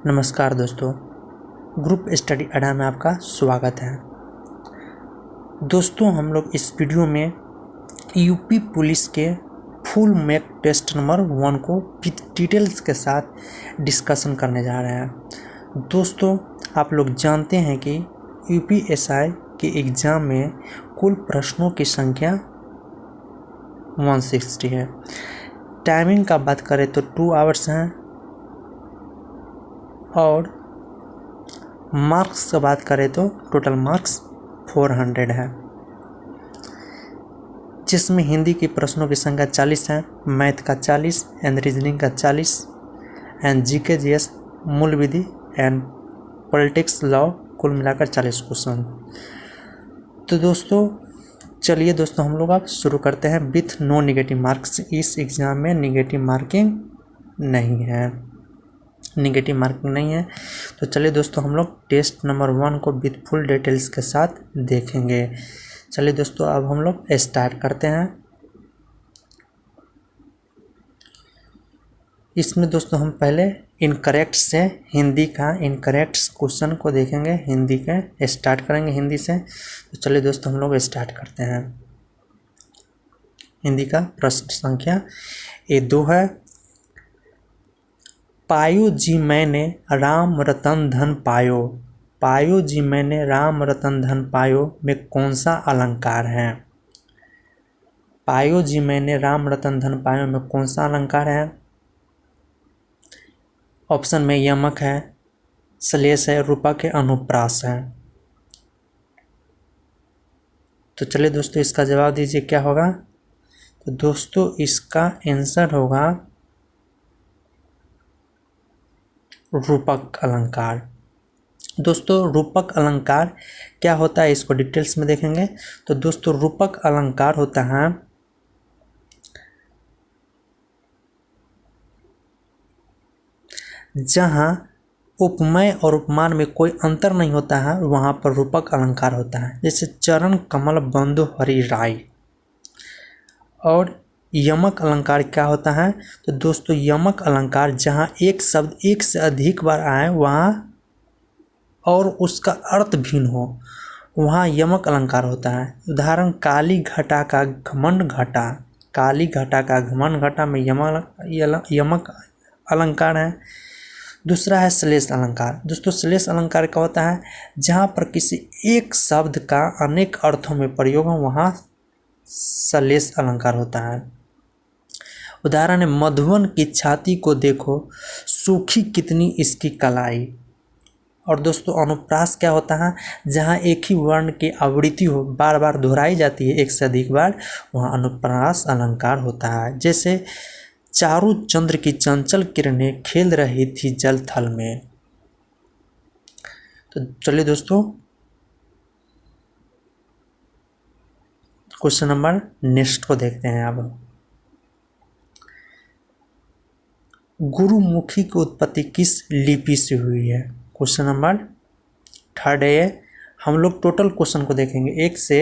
नमस्कार दोस्तों, group study अड्डा में आपका स्वागत है। दोस्तों, हम लोग इस वीडियो में यूपी पुलिस के फुल मैक टेस्ट नंबर 1 को विद डिटेल्स के साथ डिस्कशन करने जा रहे हैं। दोस्तों, आप लोग जानते हैं कि यूपीएसआई के एग्ज़ाम में कुल प्रश्नों की संख्या 160 है। टाइमिंग का बात करें तो 2 आवर्स हैं और मार्क्स की बात करें तो टोटल मार्क्स 400 है, जिसमें हिंदी के प्रश्नों की संख्या 40 है, मैथ का 40 एंड रीजनिंग का 40 एंड जीके जीएस मूल विधि एंड पॉलिटिक्स लॉ कुल मिलाकर 40 क्वेश्चन। तो दोस्तों चलिए हम लोग अब शुरू करते हैं विथ नो नेगेटिव मार्क्स। इस एग्ज़ाम में नेगेटिव मार्किंग नहीं है, तो चलिए दोस्तों हम लोग टेस्ट नंबर 1 को विथ फुल डिटेल्स के साथ देखेंगे। चलिए दोस्तों अब हम लोग स्टार्ट करते हैं। इसमें दोस्तों हम पहले इनकरेक्ट से हिंदी का इनकरेक्ट क्वेश्चन को देखेंगे, हिंदी के स्टार्ट करेंगे हिंदी से। तो चलिए दोस्तों हम लोग स्टार्ट करते हैं। हिंदी का प्रश्न संख्या A2 है। पायो जी मैंने राम रतन धन पायो, पायो जी मैंने राम रतन धन पायो में कौन सा अलंकार है? पायो जी मैंने राम रतन धन पायो में कौन सा अलंकार है? ऑप्शन में यमक है, श्लेष है, रूपक है, अनुप्रास है। तो चलिए दोस्तों इसका जवाब दीजिए क्या होगा। तो दोस्तों इसका आंसर होगा रूपक अलंकार। दोस्तों रूपक अलंकार क्या होता है इसको डिटेल्स में देखेंगे। तो दोस्तों रूपक अलंकार होता है जहाँ उपमेय और उपमान में कोई अंतर नहीं होता है, वहाँ पर रूपक अलंकार होता है। जैसे चरण कमल बंधु हरि राय। और यमक अलंकार क्या होता है? तो दोस्तों यमक अलंकार जहाँ एक शब्द एक से अधिक बार आए वहाँ और उसका अर्थ भिन्न हो, वहाँ यमक अलंकार होता है। उदाहरण काली घटा का घमंड घटा, काली घटा का घमंड घटा में यमक अलंकार है। दूसरा है श्लेष अलंकार। दोस्तों श्लेष अलंकार क्या होता है? जहाँ पर किसी एक शब्द का अनेक अर्थों में प्रयोग हो वहाँ श्लेष अलंकार होता है। उदाहरण है मधुवन की छाती को देखो, सूखी कितनी इसकी कलाई। और दोस्तों अनुप्रास क्या होता है? जहाँ एक ही वर्ण की आवृत्ति हो, बार बार दोहराई जाती है एक से अधिक बार, वहाँ अनुप्रास अलंकार होता है। जैसे चारू चंद्र की चंचल किरणें खेल रही थी जल थल में। तो चलिए दोस्तों क्वेश्चन नंबर नेक्स्ट को देखते हैं। अब गुरुमुखी की उत्पत्ति किस लिपि से हुई है? क्वेश्चन नंबर 3 है। हम लोग टोटल क्वेश्चन को देखेंगे, 1 से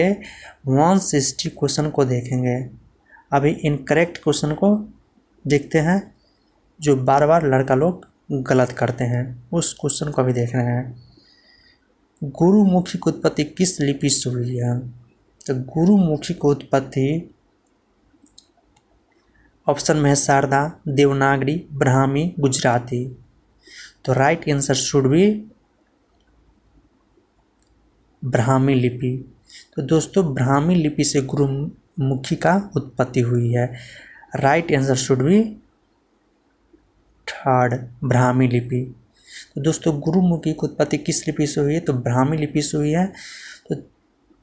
160 क्वेश्चन को देखेंगे। अभी इनकरेक्ट क्वेश्चन को देखते हैं जो बार बार लड़का लोग गलत करते हैं, उस क्वेश्चन को अभी देख रहे हैं। गुरुमुखी की उत्पत्ति किस लिपि से हुई है? तो गुरुमुखी की उत्पत्ति ऑप्शन में है शारदा, देवनागरी, ब्राह्मी, गुजराती। तो right answer should B Brahmi लिपि। तो दोस्तों ब्राह्मी लिपि से गुरुमुखी का उत्पत्ति हुई है। Right answer should B 3 Brahmi लिपि। तो दोस्तों गुरुमुखी की उत्पत्ति किस लिपि से हुई है? तो ब्राह्मी लिपि से हुई है।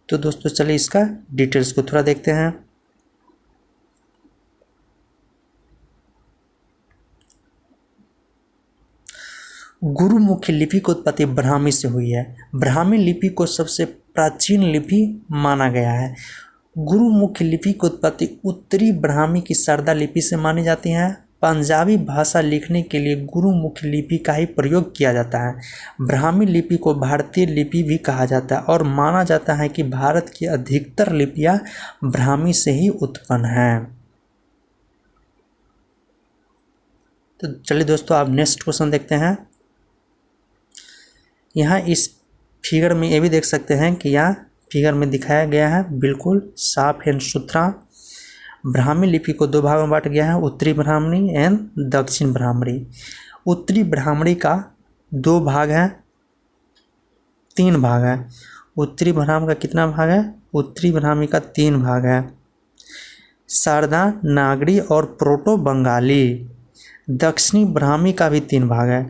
तो दोस्तों चलिए इसका डिटेल्स को थोड़ा देखते हैं। गुरुमुखी लिपि की उत्पत्ति ब्राह्मी से हुई है। ब्राह्मी लिपि को सबसे प्राचीन लिपि माना गया है। गुरुमुखी लिपि की उत्पत्ति उत्तरी ब्राह्मी की शारदा लिपि से मानी जाती है। पंजाबी भाषा लिखने के लिए गुरुमुखी लिपि का ही प्रयोग किया जाता है। ब्राह्मी लिपि को भारतीय लिपि भी कहा जाता है और माना जाता है कि भारत की अधिकतर लिपियाँ ब्राह्मी से ही उत्पन्न हैं। तो चलिए दोस्तों आप नेक्स्ट क्वेश्चन देखते हैं। यहाँ इस फिगर में ये भी देख सकते हैं कि यहाँ फिगर में दिखाया गया है बिल्कुल साफ एंड सुथरा। ब्राह्मी लिपि को दो भागों में बांटा गया है, उत्तरी ब्राह्मणी एंड दक्षिण ब्राह्मणी। उत्तरी ब्राह्मणी का दो भाग है, तीन भाग है। उत्तरी ब्राह्मणी का कितना भाग है? उत्तरी ब्राह्मणी का तीन भाग है। शारदा, नागरी और प्रोटो बंगाली। दक्षिणी ब्राह्मी का भी तीन भाग है,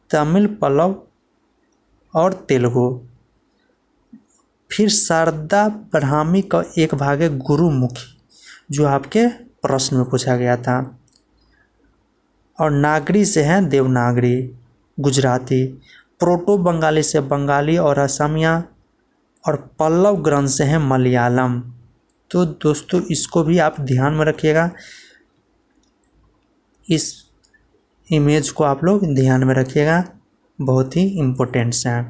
तमिल, पल्लव और तेलुगु। फिर शारदा ब्राह्मी का एक भाग है गुरुमुखी, जो आपके प्रश्न में पूछा गया था। और नागरी से है देवनागरी, गुजराती। प्रोटो बंगाली से बंगाली और असमिया। और पल्लव ग्रंथ से है मलयालम। तो दोस्तों इसको भी आप ध्यान में रखिएगा, इस इमेज को आप लोग ध्यान में रखिएगा, बहुत ही इम्पोर्टेंट्स हैं।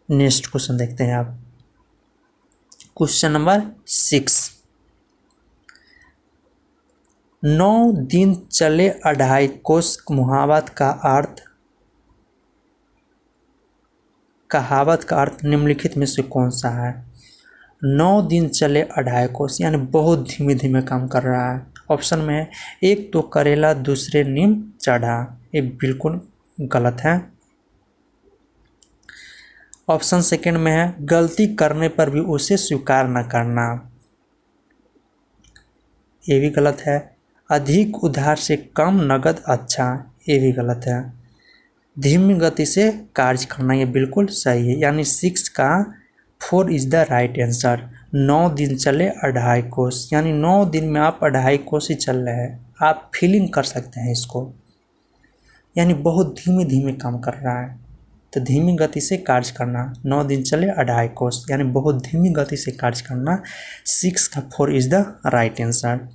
नेक्स्ट क्वेश्चन देखते हैं आप। Question number 6। 9 दिन चले 2.5 कोस कहावत का अर्थ निम्नलिखित में से कौन सा है? 9 दिन चले 2.5 कोस यानी बहुत धीमे धीमे काम कर रहा है। ऑप्शन में है, एक तो करेला दूसरे नीम चढ़ा। ये बिल्कुल गलत है। ऑप्शन सेकंड में है, गलती करने पर भी उसे स्वीकार न करना। ये भी गलत है। अधिक उधार से कम नगद अच्छा। ये भी गलत है। धीमी गति से कार्य करना, ये बिल्कुल सही है। यानी 6 का 4 इज द राइट आंसर। 9 दिन चले 2.5 कोस, यानी 9 दिन में आप 2.5 कोस ही चल रहे हैं। आप फीलिंग कर सकते हैं इसको, यानी बहुत धीमे धीमे काम कर रहा है। तो धीमी गति से कार्य करना, 9 दिन चले 2.5 कोस यानी बहुत धीमी गति से कार्य करना। 6 का 4 is the right answer.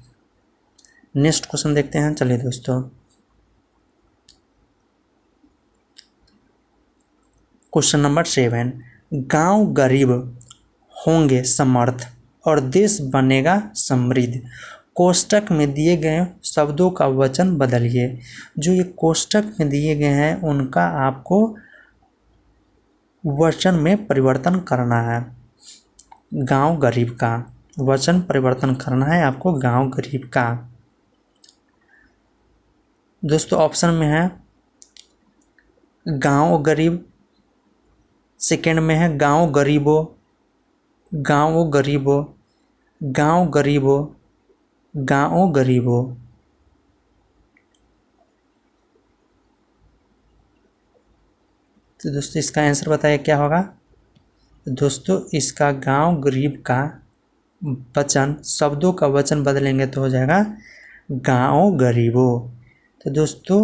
Next question देखते हैं। चलिए दोस्तों, क्वेश्चन नंबर 7। गांव गरीब होंगे समर्थ और देश बनेगा समृद्ध। कोष्टक में दिए गए शब्दों का वचन बदलिए। जो ये कोष्टक में दिए गए हैं उनका आपको वचन में परिवर्तन करना है। गांव गरीब का वचन परिवर्तन करना है आपको, गांव गरीब का। दोस्तों ऑप्शन में है गांव गरीब, सेकेंड में है गांव गरीबो, गांव गरीबो, गांव गरीबो, गांव गरीबो। तो दोस्तों इसका आंसर बताइए क्या होगा। दोस्तों इसका गांव गरीब का वचन, शब्दों का वचन बदलेंगे तो हो जाएगा गांव गरीबो। तो दोस्तों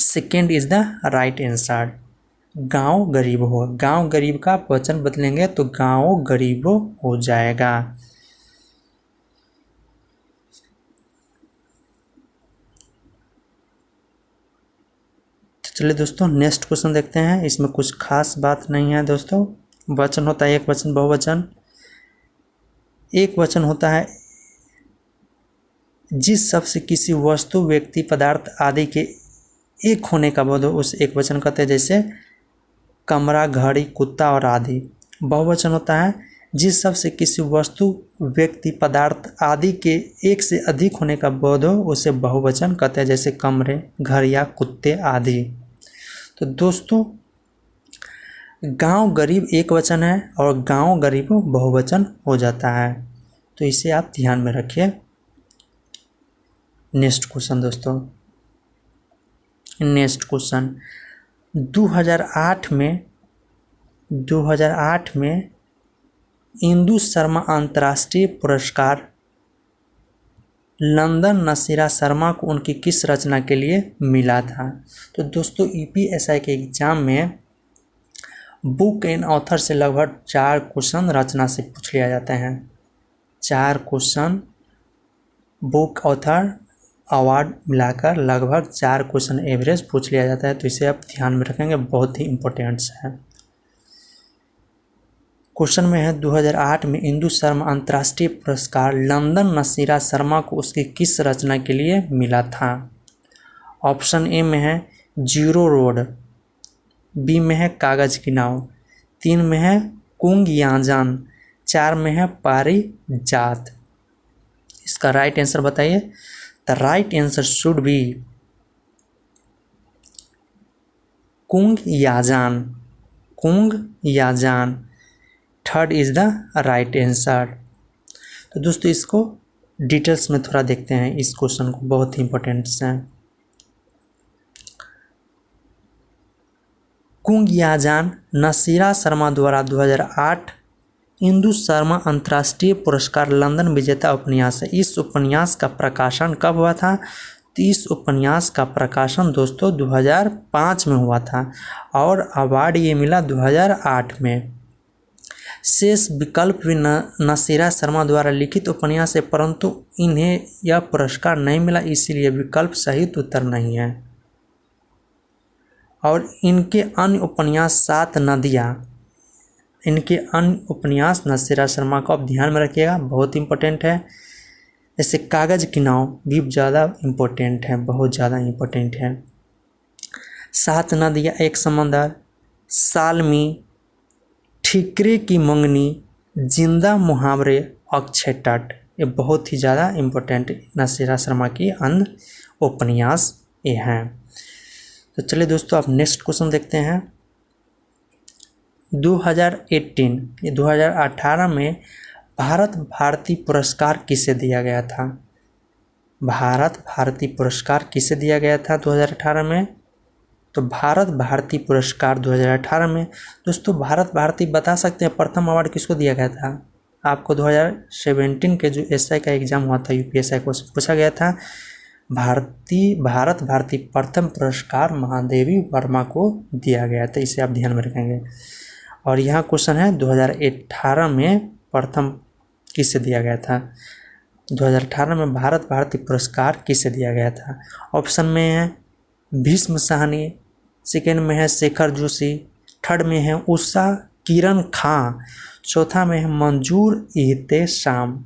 second is the right answer, गांव गरीब हो। गांव गरीब का वचन बदलेंगे तो गांव गरीबो हो जाएगा। तो चलिए दोस्तों नेक्स्ट क्वेश्चन देखते हैं। इसमें कुछ खास बात नहीं है दोस्तों। वचन होता है एक वचन, बहुवचन। एक वचन होता है जिस शब्द से किसी वस्तु, व्यक्ति, पदार्थ आदि के एक होने का बोध हो उस एक वचन कहते हैं, जैसे कमरा, घड़ी, कुत्ता और आदि। बहुवचन होता है जिस शब्द से किसी वस्तु, व्यक्ति, पदार्थ आदि के एक से अधिक होने का बोध हो उसे बहुवचन कहते हैं, जैसे कमरे, घर या कुत्ते आदि। तो दोस्तों गांव गरीब एक वचन है और गांव गरीब बहुवचन हो जाता है, तो इसे आप ध्यान में रखिए। नेक्स्ट क्वेश्चन दोस्तों, नेक्स्ट क्वेश्चन 2008 में इंदु शर्मा अंतर्राष्ट्रीय पुरस्कार लंदन नसीरा शर्मा को उनकी किस रचना के लिए मिला था। तो दोस्तों यूपीएससी के एग्जाम में बुक एंड ऑथर से लगभग 4 क्वेश्चन रचना से पूछ लिया जाते हैं। 4 क्वेश्चन बुक ऑथर अवार्ड मिलाकर लगभग 4 क्वेश्चन एवरेज पूछ लिया जाता है, तो इसे आप ध्यान में रखेंगे, बहुत ही इम्पोर्टेंट्स है। क्वेश्चन में है 2008 में इंदु शर्मा अंतर्राष्ट्रीय पुरस्कार लंदन नसीरा शर्मा को उसकी किस रचना के लिए मिला था। ऑप्शन ए में है जीरो रोड, बी में है कागज की नाव, 3 में है कुंग याजान, 4 में है पारिजात। इसका राइट आंसर बताइए। The right answer should be कुंग याजान, कुंग याजान। Third is the right answer. तो दोस्तों इसको डिटेल्स में थोड़ा देखते हैं, इस क्वेश्चन को, बहुत ही इंपॉर्टेंट है। कुंग याजान नसीरा शर्मा द्वारा 2008 इंदु शर्मा अंतर्राष्ट्रीय पुरस्कार लंदन विजेता उपन्यास है। इस उपन्यास का प्रकाशन कब हुआ था? तो इस उपन्यास का प्रकाशन दोस्तों 2005 में हुआ था और अवार्ड ये मिला 2008 में। शेष विकल्प भी नसीरा शर्मा द्वारा लिखित उपन्यास है, परंतु इन्हें यह पुरस्कार नहीं मिला, इसीलिए विकल्प सही उत्तर नहीं है। और इनके अन्य उपन्यास 7 नदियाँ, इनके अन्य उपन्यास नसीरा शर्मा को आप ध्यान में रखिएगा, बहुत इंपॉर्टेंट है। जैसे कागज की नाव भी ज़्यादा इम्पोर्टेंट है, बहुत ज़्यादा इम्पोर्टेंट है। 7 नदियाँ एक समंदर, सालमी, ठीकरे की मंगनी, जिंदा मुहावरे, अक्षय तट, ये बहुत ही ज़्यादा इम्पोर्टेंट नसीरा शर्मा की अन्य उपन्यास ये हैं। तो चलिए दोस्तों आप नेक्स्ट क्वेश्चन देखते हैं। 2018 में भारत भारती पुरस्कार किसे दिया गया था? भारत भारती पुरस्कार किसे दिया गया था 2018 में? तो भारत भारती पुरस्कार 2018 में दोस्तों, भारत भारती बता सकते हैं प्रथम अवार्ड किसको दिया गया था? आपको 2017 के जो एसआई का एग्जाम हुआ था, यूपीएसआई को पूछा गया था, भारत भारती प्रथम पुरस्कार महादेवी वर्मा को दिया गया था, इसे आप ध्यान में रखेंगे। और यहाँ क्वेश्चन है 2018 में प्रथम किसे दिया गया था? 2018 में भारत भारती पुरस्कार किसे दिया गया था? ऑप्शन में है भीष्म साहनी, सेकेंड में है शेखर जोशी, थर्ड में है उषा किरण खां, चौथा में है मंजूर एहतेशाम।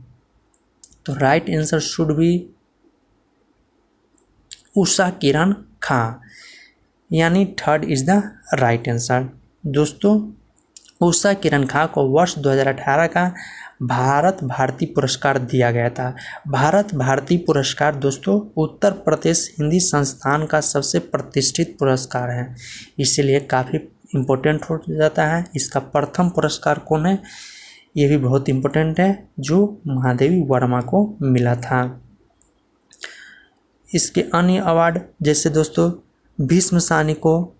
तो right answer should B Usha Kiran खां, यानी third is the right answer. दोस्तों उषा किरण खां को वर्ष 2018 का भारत भारती पुरस्कार दिया गया था। भारत भारती पुरस्कार दोस्तों उत्तर प्रदेश हिंदी संस्थान का सबसे प्रतिष्ठित पुरस्कार है, इसीलिए काफ़ी इम्पोर्टेंट हो जाता है। इसका प्रथम पुरस्कार कौन है? ये भी बहुत इम्पोर्टेंट है, जो महादेवी वर्मा को मिला था। इसके अन्य अवार्ड जैसे दोस्तों भीष्म साहनी को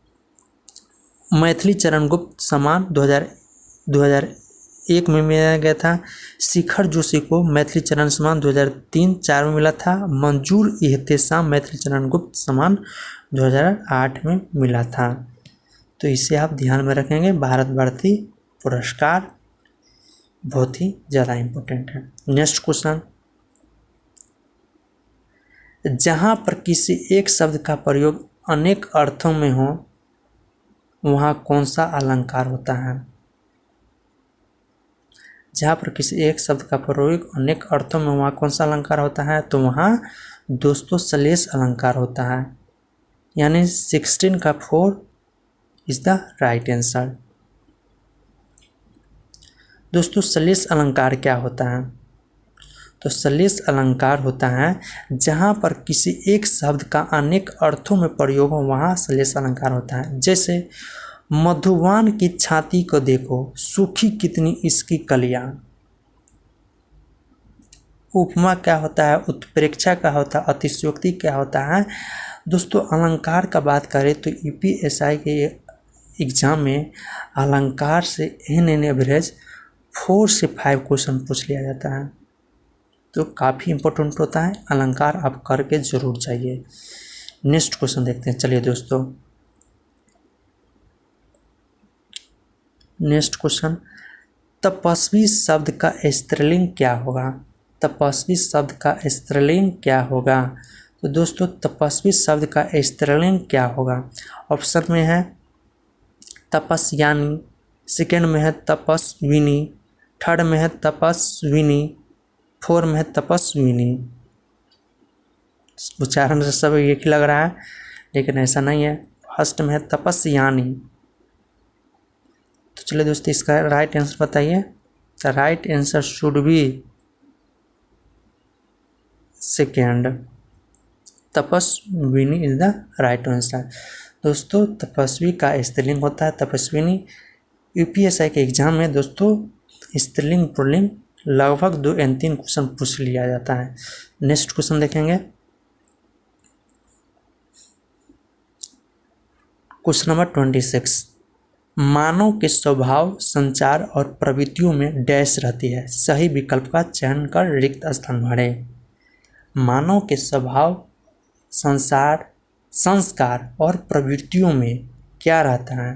मैथिली चरण गुप्त सम्मान 2001 में मिला गया था। शेखर जोशी को मैथिली चरण सम्मान 2003-04 में मिला था। मंजूर एहतेशाम मैथिली चरण गुप्त सम्मान 2008 में मिला था। तो इसे आप ध्यान में रखेंगे, भारत भारती पुरस्कार बहुत ही ज़्यादा इम्पोर्टेंट है। नेक्स्ट क्वेश्चन, जहाँ पर किसी एक शब्द का प्रयोग अनेक अर्थों में हो वहाँ कौन सा अलंकार होता है? जहाँ पर किसी एक शब्द का प्रयोग अनेक अर्थों में वहाँ कौन सा अलंकार होता है? तो वहाँ दोस्तों सलेश अलंकार होता है, यानी 16 का 4 इज द राइट आंसर। दोस्तों सलेश अलंकार क्या होता है? तो सलेश अलंकार होता है जहाँ पर किसी एक शब्द का अनेक अर्थों में प्रयोग हो वहाँ सलेश अलंकार होता है। जैसे मधुवान की छाती को देखो, सूखी कितनी इसकी कलियां। उपमा क्या होता है? उत्प्रेक्षा क्या होता है? अतिशयोक्ति क्या होता है? दोस्तों अलंकार का बात करें तो यूपीएसआई के एग्जाम में अलंकार से एन एवरेज 4 से 5 क्वेश्चन पूछ लिया जाता है, तो काफ़ी इम्पोर्टेंट होता है, अलंकार आप करके जरूर जाइए। नेक्स्ट क्वेश्चन देखते हैं। चलिए दोस्तों नेक्स्ट क्वेश्चन, तपस्वी शब्द का स्त्रीलिंग क्या होगा? तपस्वी शब्द का स्त्रीलिंग क्या होगा? तो दोस्तों तपस्वी शब्द का स्त्रीलिंग क्या होगा? ऑप्शन में है तपस्यानी, सेकेंड में है तपस्विनी, थर्ड में है तपस्विनी, फोर में है तपस्विनी। उच्चारण से सब एक ही लग रहा है, लेकिन ऐसा नहीं है। फर्स्ट में है तपस्यानी, चलिए दोस्तों इसका राइट आंसर बताइए। The right answer should be second, तपस्विनी इज द राइट आंसर। दोस्तों तपस्वी का स्त्रीलिंग होता है तपस्विनी। यूपीएससी के एग्जाम में दोस्तों स्त्रीलिंग पुल्लिंग लगभग 2 या 3 क्वेश्चन पूछ लिया जाता है। नेक्स्ट क्वेश्चन देखेंगे, क्वेश्चन नंबर 26। मानव के स्वभाव, संचार और प्रवृत्तियों में डैश रहती है, सही विकल्प का चयन कर रिक्त स्थान भरें। मानव के स्वभाव, संस्कार और प्रवृत्तियों में क्या रहता है?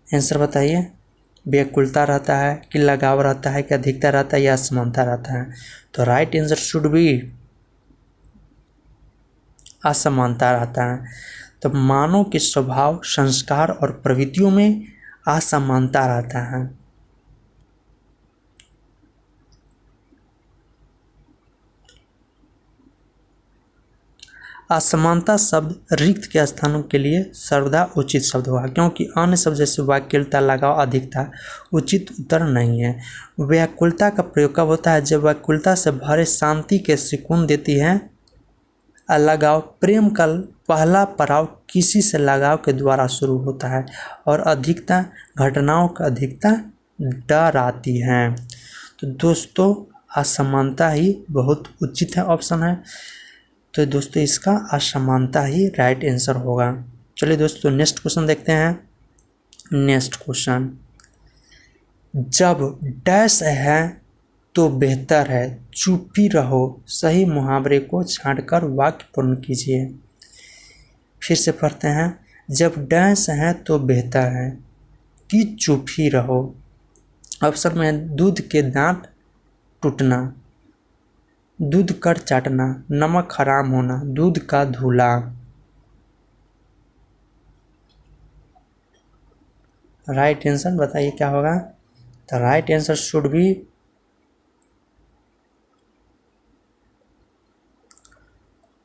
आंसर बताइए। व्याकुलता रहता है कि लगाव रहता है कि अधिकता रहता है या असमानता रहता है? तो राइट आंसर शुड बी असमानता रहता है। तो मानव के स्वभाव, संस्कार और प्रवृत्तियों में असमानता रहता है। असमानता शब्द रिक्त के स्थानों के लिए सर्वदा उचित शब्द होगा, क्योंकि अन्य शब्द जैसे व्याकुलता, लगाव, अधिकता उचित उत्तर नहीं है। व्याकुलता का प्रयोग कब होता है? जब व्याकुलता से भरे शांति के सुकून देती है। लगाव, प्रेम का पहला पड़ाव किसी से लगाव के द्वारा शुरू होता है। और अधिकता, घटनाओं का अधिकता डराती है। तो दोस्तों असमानता ही बहुत उचित है, ऑप्शन है। तो दोस्तों इसका असमानता ही राइट आंसर होगा। चलिए दोस्तों नेक्स्ट क्वेश्चन देखते हैं। नेक्स्ट क्वेश्चन, जब डैश है तो बेहतर है, चुप ही रहो, सही मुहावरे को छांटकर वाक्य पूर्ण कीजिए। फिर से पढ़ते हैं, जब डैश है तो बेहतर है कि चुप ही रहो। ऑप्शन में दूध के दांत टूटना, दूध कर चाटना, नमक हराम होना, दूध का धूला। राइट आंसर बताइए क्या होगा? तो राइट आंसर शुड बी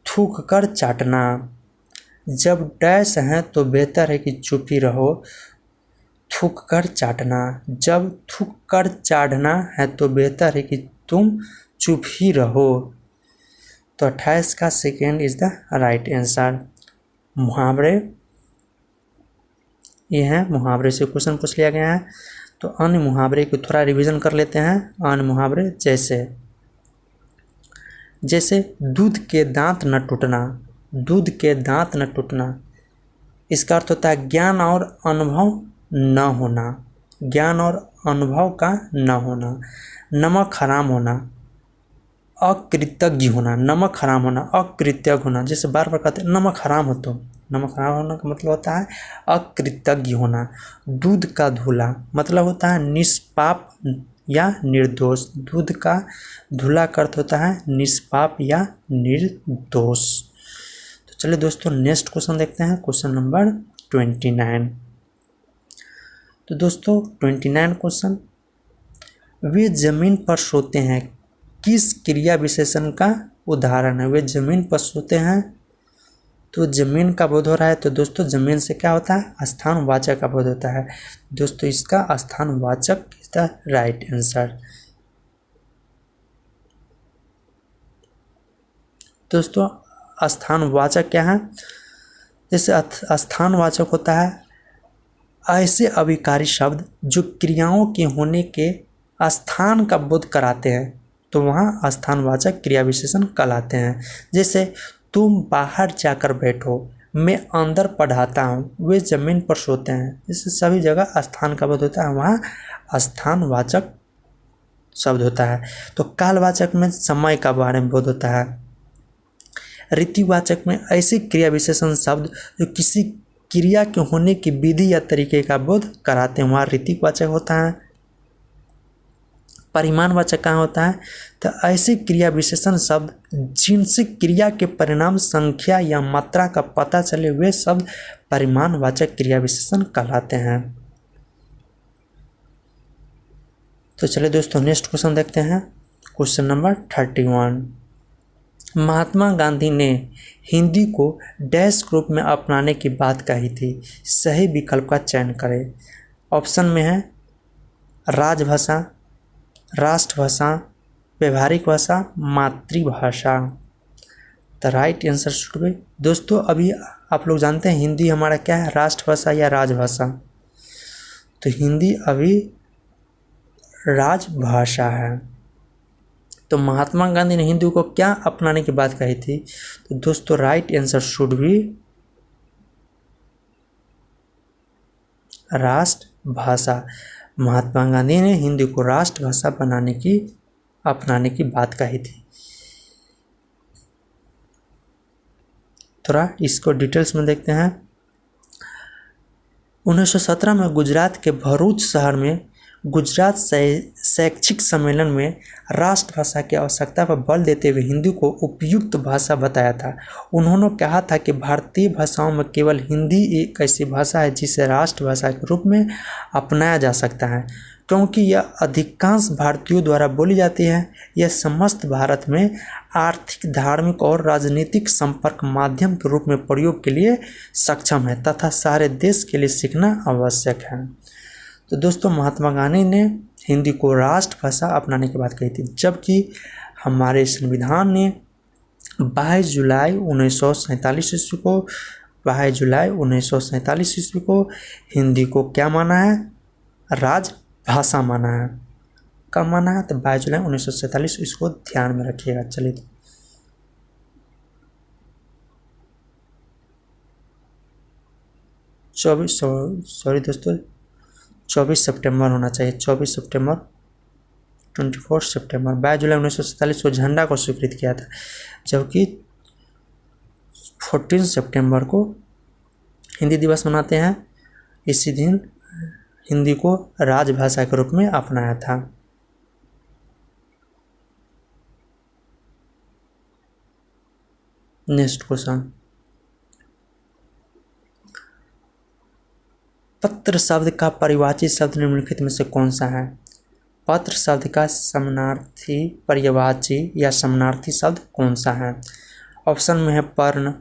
थूक कर चाटना। जब डैश है तो बेहतर है कि चुप ही रहो, थूक कर चाटना। जब थूक कर चाटना है तो बेहतर है कि तुम चुप ही रहो। तो 28 का second is the right answer. मुहावरे ये हैं, मुहावरे से क्वेश्चन पूछ लिया गया है। तो अन्य मुहावरे को थोड़ा रिवीजन कर लेते हैं। अन्य मुहावरे जैसे दूध के दांत न टूटना, दूध के दांत न टूटना, इसका अर्थ होता है ज्ञान और अनुभव न होना, ज्ञान और अनुभव का न होना। नमक हराम होना, अकृतज्ञ होना, नमक हराम होना, अकृतज्ञ होना। जैसे बार बार कहते हैं नमक हराम हो, तो नमक हराम होना का मतलब होता है अकृतज्ञ होना। दूध का धूला मतलब होता है निष्पाप या निर्दोष। दूध का धूला का अर्थ होता है निष्पाप या निर्दोष। तो चलिए दोस्तों नेक्स्ट क्वेश्चन देखते हैं, क्वेश्चन नंबर 29। तो दोस्तों 29 क्वेश्चन, वे जमीन पर सोते हैं किस क्रिया विशेषण का उदाहरण है? वे जमीन पर सोते हैं, तो जमीन का बोध हो रहा है। तो दोस्तों जमीन से क्या होता है? स्थानवाचक का बोध होता है। दोस्तों इसका स्थानवाचक इज द राइट आंसर। दोस्तों स्थानवाचक क्या है? जैसे स्थानवाचक होता है ऐसे अभिकारी शब्द जो क्रियाओं के होने के स्थान का बोध कराते हैं, तो वहाँ स्थानवाचक क्रिया विशेषण कहलाते हैं। जैसे तुम बाहर जाकर बैठो, मैं अंदर पढ़ाता हूँ, वे जमीन पर सोते हैं। जैसे सभी जगह स्थान का बोध होता है, वहाँ स्थानवाचक शब्द होता है। तो कालवाचक में समय का बारे में बोध होता है। रीतिवाचक में ऐसे क्रिया विशेषण शब्द जो किसी क्रिया के होने की विधि या तरीके का बोध कराते हैं, वहाँ रीतिवाचक होता है। परिमाणवाचक कहाँ होता है? तो ऐसे क्रिया विशेषण शब्द जिनसे क्रिया के परिणाम, संख्या या मात्रा का पता चले, वे शब्द परिमाणवाचक क्रिया विशेषण कहलाते हैं। तो चलिए दोस्तों नेक्स्ट क्वेश्चन देखते हैं, क्वेश्चन नंबर 31। महात्मा गांधी ने हिंदी को डैश ग्रुप में अपनाने की बात कही थी, सही विकल्प का चयन करें। ऑप्शन में है राजभाषा, राष्ट्रभाषा, व्यवहारिक भाषा, मातृभाषा। The right answer should be. दोस्तों अभी आप लोग जानते हैं हिंदी हमारा क्या है, राष्ट्रभाषा या राजभाषा? तो हिंदी अभी राजभाषा है। तो महात्मा गांधी ने हिंदी को क्या अपनाने की बात कही थी? तो दोस्तों राइट आंसर शुड बी राष्ट्रभाषा। महात्मा गांधी ने हिंदी को राष्ट्रभाषा अपनाने की बात कही थी। थोड़ा इसको डिटेल्स में देखते हैं। 1917 में गुजरात के भरूच शहर में गुजरात शैक्षिक सम्मेलन में राष्ट्रभाषा की आवश्यकता पर बल देते हुए हिंदी को उपयुक्त भाषा बताया था। उन्होंने कहा था कि भारतीय भाषाओं में केवल हिंदी एक ऐसी भाषा है जिसे राष्ट्रभाषा के रूप में अपनाया जा सकता है, क्योंकि यह अधिकांश भारतीयों द्वारा बोली जाती है। यह समस्त भारत में आर्थिक, धार्मिक और राजनीतिक संपर्क माध्यम के रूप में प्रयोग के लिए सक्षम है तथा सारे देश के लिए सीखना आवश्यक है। तो दोस्तों महात्मा गांधी ने हिंदी को राष्ट्रभाषा अपनाने की बात कही थी, जबकि हमारे संविधान ने 22 जुलाई 1947 ईस्वी को 22 जुलाई 1947 ईस्वी को हिंदी को क्या माना है? राजभाषा माना है। कब माना है? तो 22 जुलाई 1947। इसको ध्यान में रखिएगा। चलिए दोस्तों 24 सितंबर होना चाहिए। 24 सितंबर 24 सितंबर 22 जुलाई 1947 को झंडा को स्वीकृत किया था, जबकि 14 सितंबर को हिंदी दिवस मनाते हैं। इसी दिन हिंदी को राजभाषा के रूप में अपनाया था। नेक्स्ट क्वेश्चन, पत्र शब्द का परिवाची शब्द निम्नलिखित में से कौन सा है? पत्र शब्द का समानार्थी, पर्यायवाची या समानार्थी शब्द कौन सा है? ऑप्शन में है पर्ण,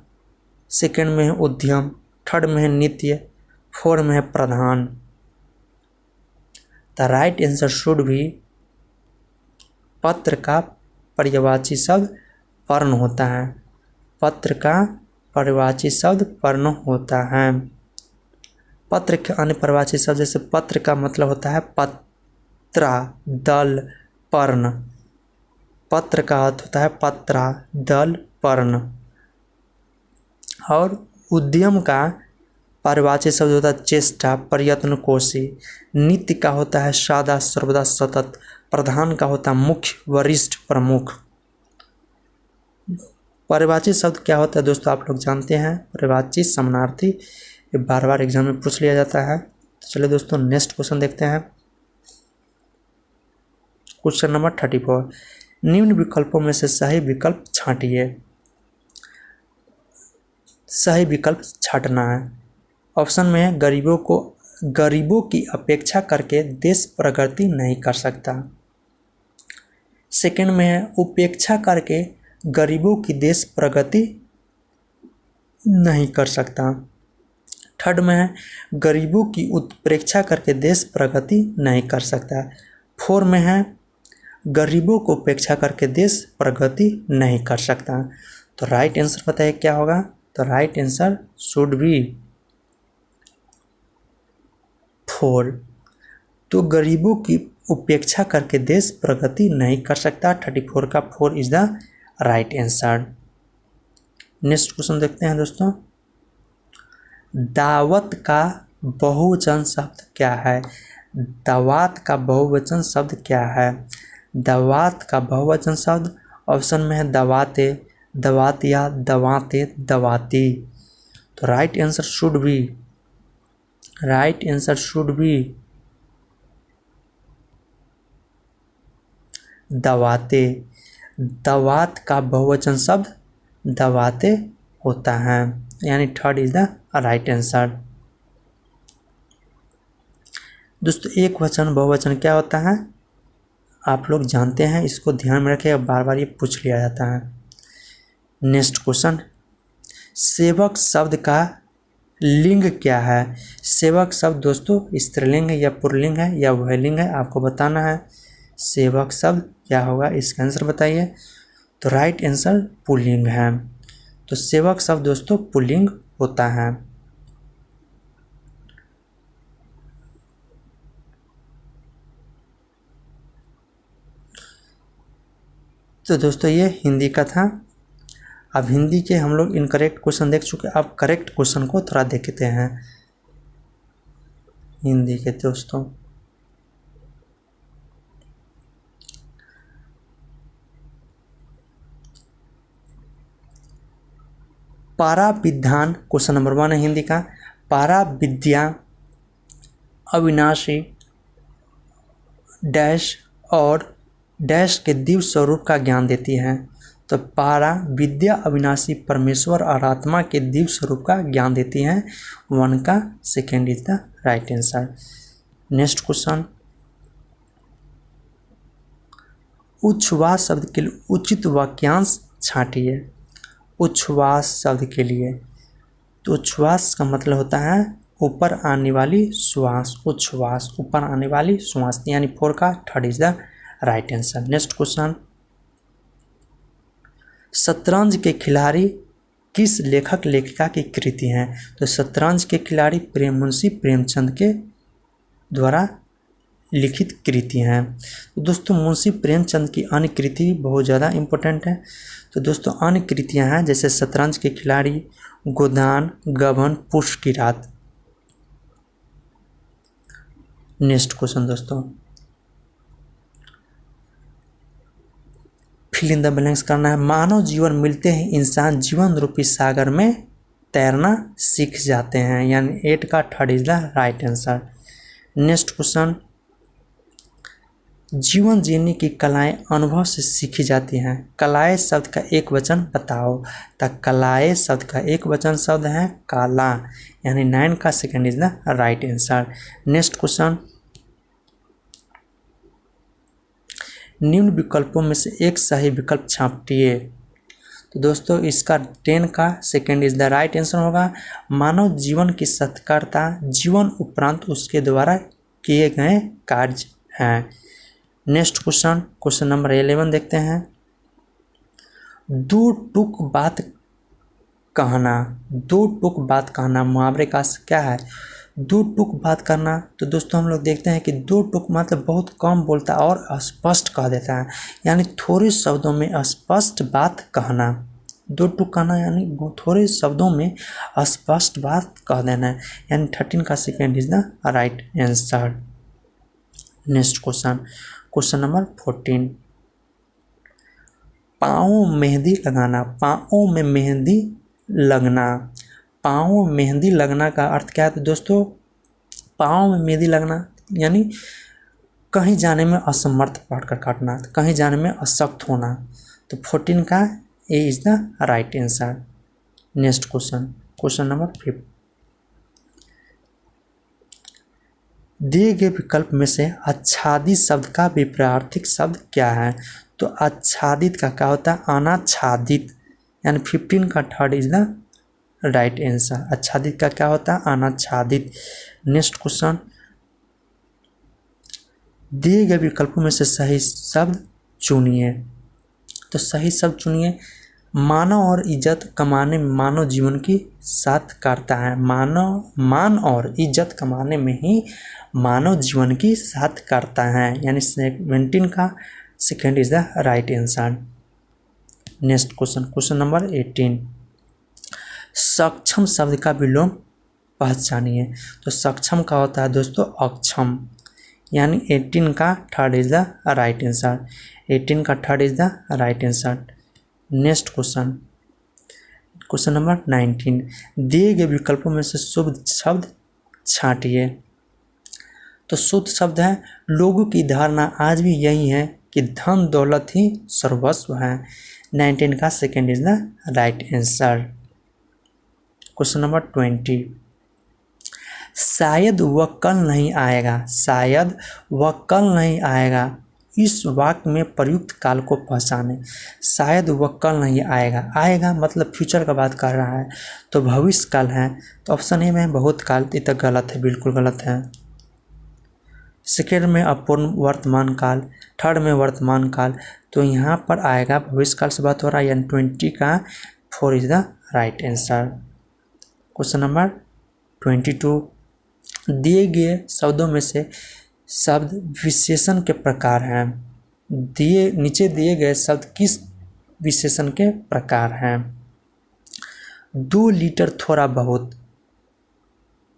सेकंड में है उद्यम, थर्ड में है नित्य, फोर्थ में है प्रधान। The right answer should be पत्र का पर्यायवाची शब्द पर्ण होता है। पत्र का पर्यायवाची शब्द पर्ण होता है। पत्र के अन्य पर्यायवाची शब्द जैसे पत्र का मतलब होता है पत्रा, दल, पर्ण। पत्र का अर्थ होता है पत्रा, दल, पर्ण। और उद्यम का पर्यायवाची शब्द होता है चेष्टा, प्रयत्न, कोशिश। नित्य का होता है सदा, सर्वदा, सतत। प्रधान का होता है मुख्य, वरिष्ठ, प्रमुख। पर्यायवाची शब्द क्या होता है दोस्तों आप लोग जानते हैं। पर्यायवाची, समानार्थी, ये बार बार एग्जाम में पूछ लिया जाता है। तो चलिए दोस्तों नेक्स्ट क्वेश्चन देखते हैं। क्वेश्चन नंबर 34, निम्न विकल्पों में से सही विकल्प छांटिए। सही विकल्प छांटना है। ऑप्शन में है गरीबों की अपेक्षा करके देश प्रगति नहीं कर सकता। सेकंड में है उपेक्षा करके गरीबों की देश प्रगति नहीं कर सकता। थर्ड में है गरीबों की उत्प्रेक्षा करके देश प्रगति नहीं कर सकता। फोर में है गरीबों को उपेक्षा करके देश प्रगति नहीं कर सकता। तो राइट आंसर बताइए क्या होगा? तो right answer should B four. तो गरीबों की उपेक्षा करके देश प्रगति नहीं कर सकता। 34 का 4 is the right answer. Next question देखते हैं दोस्तों। दावत का बहुवचन शब्द क्या है? दावत का बहुवचन शब्द क्या है? दावत का बहुवचन शब्द ऑप्शन में है दवाते, दवातिया, दवाते, दवाती। तो राइट आंसर शुड बी दवाते। दवात का बहुवचन शब्द दवाते होता है, यानी third is the right answer. दोस्तों एक वचन बहुवचन क्या होता है आप लोग जानते हैं, इसको ध्यान में रखिए, बार बार ये पूछ लिया जाता है। नेक्स्ट क्वेश्चन, सेवक शब्द का लिंग क्या है? सेवक शब्द दोस्तों स्त्रीलिंग है या पुल्लिंग है या उभयलिंग है, आपको बताना है। सेवक शब्द क्या होगा, इसका आंसर बताइए। तो राइट आंसर पुल्लिंग है। तो सेवक शब्द दोस्तों पुल्लिंग होता है। तो दोस्तों ये हिंदी का था। अब हिंदी के हम लोग इनकरेक्ट क्वेश्चन देख चुके, अब करेक्ट क्वेश्चन को थोड़ा देखते हैं हिंदी के दोस्तों। पारा विद्यान क्वेश्चन नंबर 1 है हिंदी का। पारा विद्या अविनाशी डैश और डैश के दिव्य स्वरूप का ज्ञान देती है। तो पारा विद्या अविनाशी परमेश्वर और आत्मा के दिव्य स्वरूप का ज्ञान देती हैं। 1 का second is the right answer. Next question, उच्छ्वास शब्द के लिए उचित वाक्यांश छांटिए। उच्छ्वास शब्द के लिए, तो उच्छ्वास का मतलब होता है ऊपर आने वाली श्वास। उच्छ्वास ऊपर आने वाली श्वास, यानी 4 का third is the right answer. Next question, शतरंज के खिलाड़ी किस लेखक लेखिका की कृति हैं? तो शतरंज के खिलाड़ी मुंशी प्रेमचंद के द्वारा लिखित कृति हैं। तो दोस्तों मुंशी प्रेमचंद की अन्य कृति बहुत ज़्यादा इम्पोर्टेंट है। तो दोस्तों अन्य कृतियाँ हैं जैसे शतरंज के खिलाड़ी, गोदान, गबन, पुष्प की रात। नेक्स्ट क्वेश्चन दोस्तों, फिल इन द ब्लैंक्स करना है। मानव जीवन मिलते ही इंसान जीवन रूपी सागर में तैरना सीख जाते हैं, यानी 8 का third is the right answer. Next question, जीवन जीने की कलाएं अनुभव से सीखी जाती हैं। कलाएं शब्द का एक वचन बताओ। तो कलाएं शब्द का एक वचन शब्द है काला, यानी 9 का second is the right answer. Next question, निम्न विकल्पों में से एक सही विकल्प छांटिए। तो दोस्तों इसका 10 का second is the right answer होगा। मानव जीवन की सत्कारता जीवन उपरांत उसके द्वारा किए गए कार्य हैं। नेक्स्ट क्वेश्चन, क्वेश्चन नंबर 11 देखते हैं। दो टूक बात कहना। दो टूक बात कहना मुहावरे का क्या है? दो टूक बात करना, तो दोस्तों हम लोग देखते हैं कि दो टूक मतलब बहुत कम बोलता है और स्पष्ट कह देता है, यानी थोड़े शब्दों में स्पष्ट बात कहना। दो टूक कहना यानी थोड़े शब्दों में स्पष्ट बात कह देना है, यानी 13 का second is the right answer. Next question, question number 14। पाँव मेहंदी लगाना। पाँव में मेहंदी लगना। पाँव में मेहंदी लगना का अर्थ क्या है? तो दोस्तों पाँव में मेहंदी लगना यानी कहीं जाने में असमर्थ पढ़कर काटना, कहीं जाने में अशक्त होना। तो 14 का A is the right answer. Next question, question number 5। दिए गए विकल्प में से आच्छादित शब्द का विपरीतार्थक शब्द क्या है? तो आच्छादित का क्या होता है? अनाच्छादित, यानी 15 का third is the right answer. आच्छादित का क्या होता है? अनाच्छादित। नेक्स्ट क्वेश्चन, दिए गए विकल्पों में से सही शब्द चुनिए। तो सही शब्द चुनिए। मानव और इज्जत कमाने में मानव जीवन की साथ करता है। मानव मान और इज्जत कमाने में ही मानव जीवन की साथ करता है, यानी 17 का second is the right answer. Next question, question number 18। सक्षम शब्द का विलोम पहचानिए। तो सक्षम का होता है दोस्तों अक्षम, यानी 18 का third is the right answer. 18 का third is the right answer. Next question, question number 19। दिए गए विकल्पों में से शुद्ध शब्द छांटिए। तो शुद्ध शब्द है लोगों की धारणा आज भी यही है कि धन दौलत ही सर्वस्व है। 19 का second is the right answer. Question number 20। शायद वह कल नहीं आएगा। शायद वह कल नहीं आएगा इस वाक्य में प्रयुक्त काल को पहचाने। शायद वह कल नहीं आएगा, आएगा मतलब फ्यूचर का बात कर रहा है, तो भविष्य काल है, तो ऑप्शन ए में बहुत काल, ये तो गलत है, बिल्कुल गलत है। सेकेंड में अपूर्ण वर्तमान काल, थर्ड में वर्तमान काल, तो यहाँ पर आएगा भविष्य काल से बात हो रहा है, यानी 20 का 4 is the right answer. Question number 22, दिए गए शब्दों में से शब्द विशेषण के प्रकार हैं। नीचे दिए गए शब्द किस विशेषण के प्रकार हैं? 2 लीटर थोड़ा बहुत,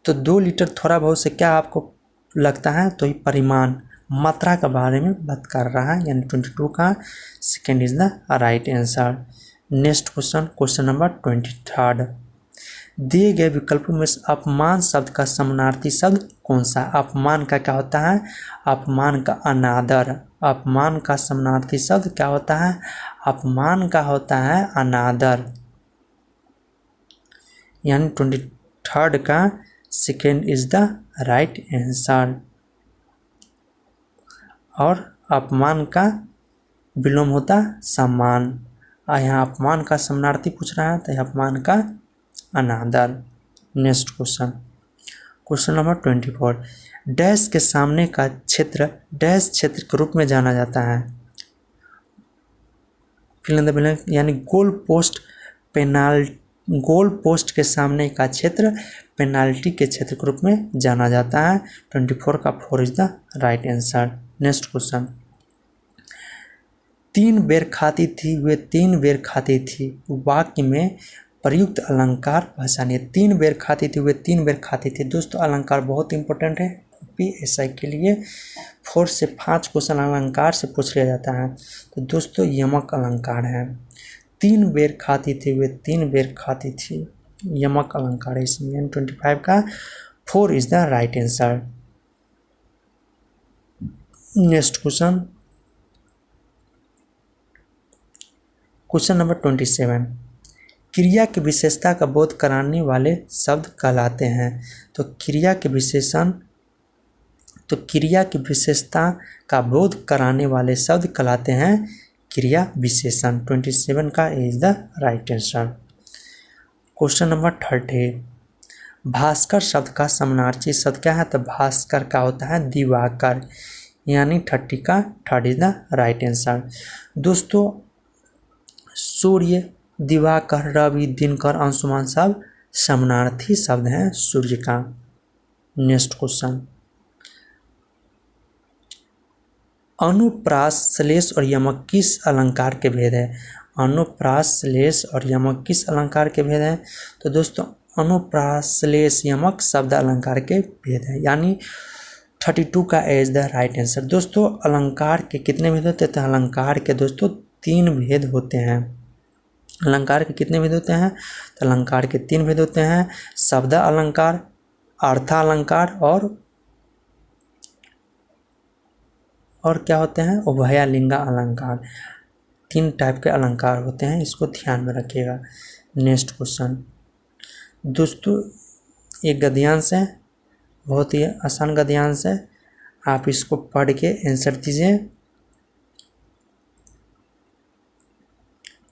तो 2 लीटर थोड़ा बहुत से क्या आपको लगता है? तो ये परिमाण, मात्रा के बारे में बात कर रहा है, यानी 22 का second is the right answer. Next question, question number 23, दिए गए विकल्पों में अपमान शब्द का समानार्थी शब्द कौन सा? अपमान का क्या होता है? अपमान का अनादर। अपमान का समानार्थी शब्द क्या होता है? अपमान का होता है अनादर, यानी 23 का second is the right answer. और अपमान का विलोम होता सम्मान, यहाँ अपमान का समानार्थी पूछ रहा है, तो अपमान का अनादर। Next question, question number 24, dash के सामने का क्षेत्र डैश क्षेत्र के रूप में जाना जाता है। फिल इन द ब्लैंक, यानी गोल पोस्ट के सामने का क्षेत्र पेनाल्टी के क्षेत्र के रूप में जाना जाता है। 24 का 4 is the right answer. Next question, 3 बेर खाती थी वे 3 बेर खाती थी, वाक्य में प्रयुक्त अलंकार पहचानिए। 3 बेर खाती थी वे 3 बेर खाती थी। दोस्तों अलंकार बहुत इंपॉर्टेंट है PSI के लिए, 4 से 5 क्वेश्चन अलंकार से पूछ लिया जाता है। तो दोस्तों यमक अलंकार है। 3 बेर खाती थी वे 3 बेर खाती थी, यमक अलंकार है इसमें। 25 का 4 is the right answer. Next question, question number 27, क्रिया की विशेषता का बोध कराने वाले शब्द कहलाते हैं। तो क्रिया की विशेषता का बोध कराने वाले शब्द कहलाते हैं क्रिया विशेषण। 27 का is the right answer. Question number 30, Bhaskar शब्द का समानार्थी शब्द क्या है? तो भास्कर का होता है दिवाकर, यानी 30 का 3 इज द राइट आंसर। दोस्तों सूर्य, दिवाकर, रवि, दिनकर, अंशुमान सब समानार्थी शब्द हैं सूर्य का। नेक्स्ट क्वेश्चन, अनुप्रास, श्लेष और यमक किस अलंकार के भेद है? अनुप्रास, श्लेष और यमक किस अलंकार के भेद हैं? तो दोस्तों अनुप्रास, श्लेष, यमक शब्द अलंकार के भेद है, यानी 32 का इज द राइट आंसर। दोस्तों अलंकार के कितने भेद होते हैं? तो अलंकार के दोस्तों 3 भेद होते हैं। अलंकार के कितने भेद होते हैं? तो अलंकार के 3 भेद होते हैं, शब्द अलंकार, अर्थालंकार और क्या होते हैं? उभयलिंग अलंकार। 3 टाइप के अलंकार होते हैं, इसको ध्यान में रखिएगा। नेक्स्ट क्वेश्चन, दोस्तों एक गद्यांश है, बहुत ही आसान गद्यांश है, आप इसको पढ़ के आंसर दीजिए।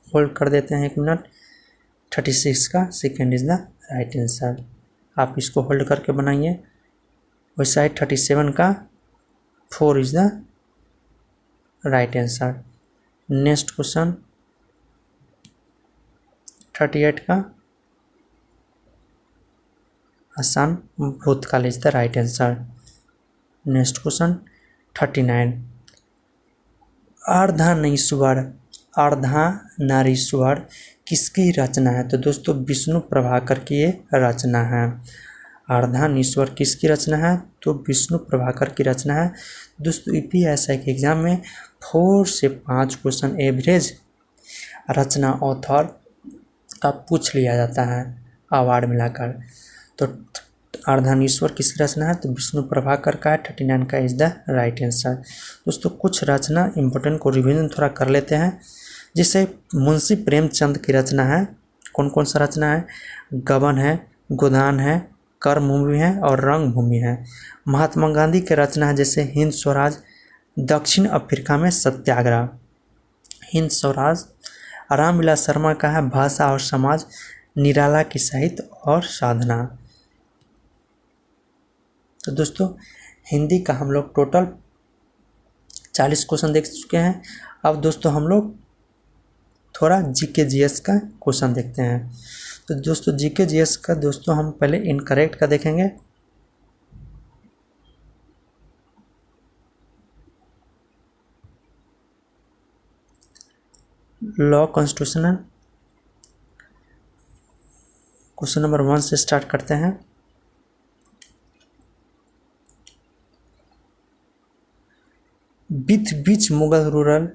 होल्ड कर देते हैं 1 मिनट। 36 का second is the right answer, आप इसको होल्ड करके बनाइए। वैसा 37 का 4 is the right answer. Next question 38 का आसान भूतकाल is the right answer. Next question 39, अर्धनारीश्वर किसकी रचना है? तो दोस्तों विष्णु प्रभाकर की ये रचना है। अर्धनारीश्वर किसकी रचना है? तो विष्णु प्रभाकर की रचना है। दोस्तों UPSI के एग्जाम में 4 से 5 क्वेश्चन एवरेज रचना ऑथर का पूछ लिया जाता है अवार्ड मिलाकर। तो अर्धनारीश्वर किसकी रचना है? तो विष्णु प्रभाकर का है। 39 का इज द राइट आंसर। दोस्तों कुछ रचना इंपॉर्टेंट को रिवीजन थोड़ा कर लेते हैं। जैसे मुंशी प्रेमचंद की रचना है, कौन कौन सा रचना है? गबन है, गोदान है, कर्मभूमि है और रंगभूमि है। महात्मा गांधी की रचना है जैसे हिंद स्वराज, दक्षिण अफ्रीका में सत्याग्रह। हिंद स्वराज। रामविलास शर्मा का है भाषा और समाज। निराला की साहित्य और साधना। तो दोस्तों हिंदी का हम लोग टोटल 40 क्वेश्चन देख चुके हैं। अब दोस्तों हम लोग थोड़ा जीके जीएस का क्वेश्चन देखते हैं। तो दोस्तों जीके जीएस का दोस्तों हम पहले इनकरेक्ट का देखेंगे। लॉ कॉन्स्टिट्यूशनल क्वेश्चन नंबर 1 से स्टार्ट करते हैं। With which Mughal rural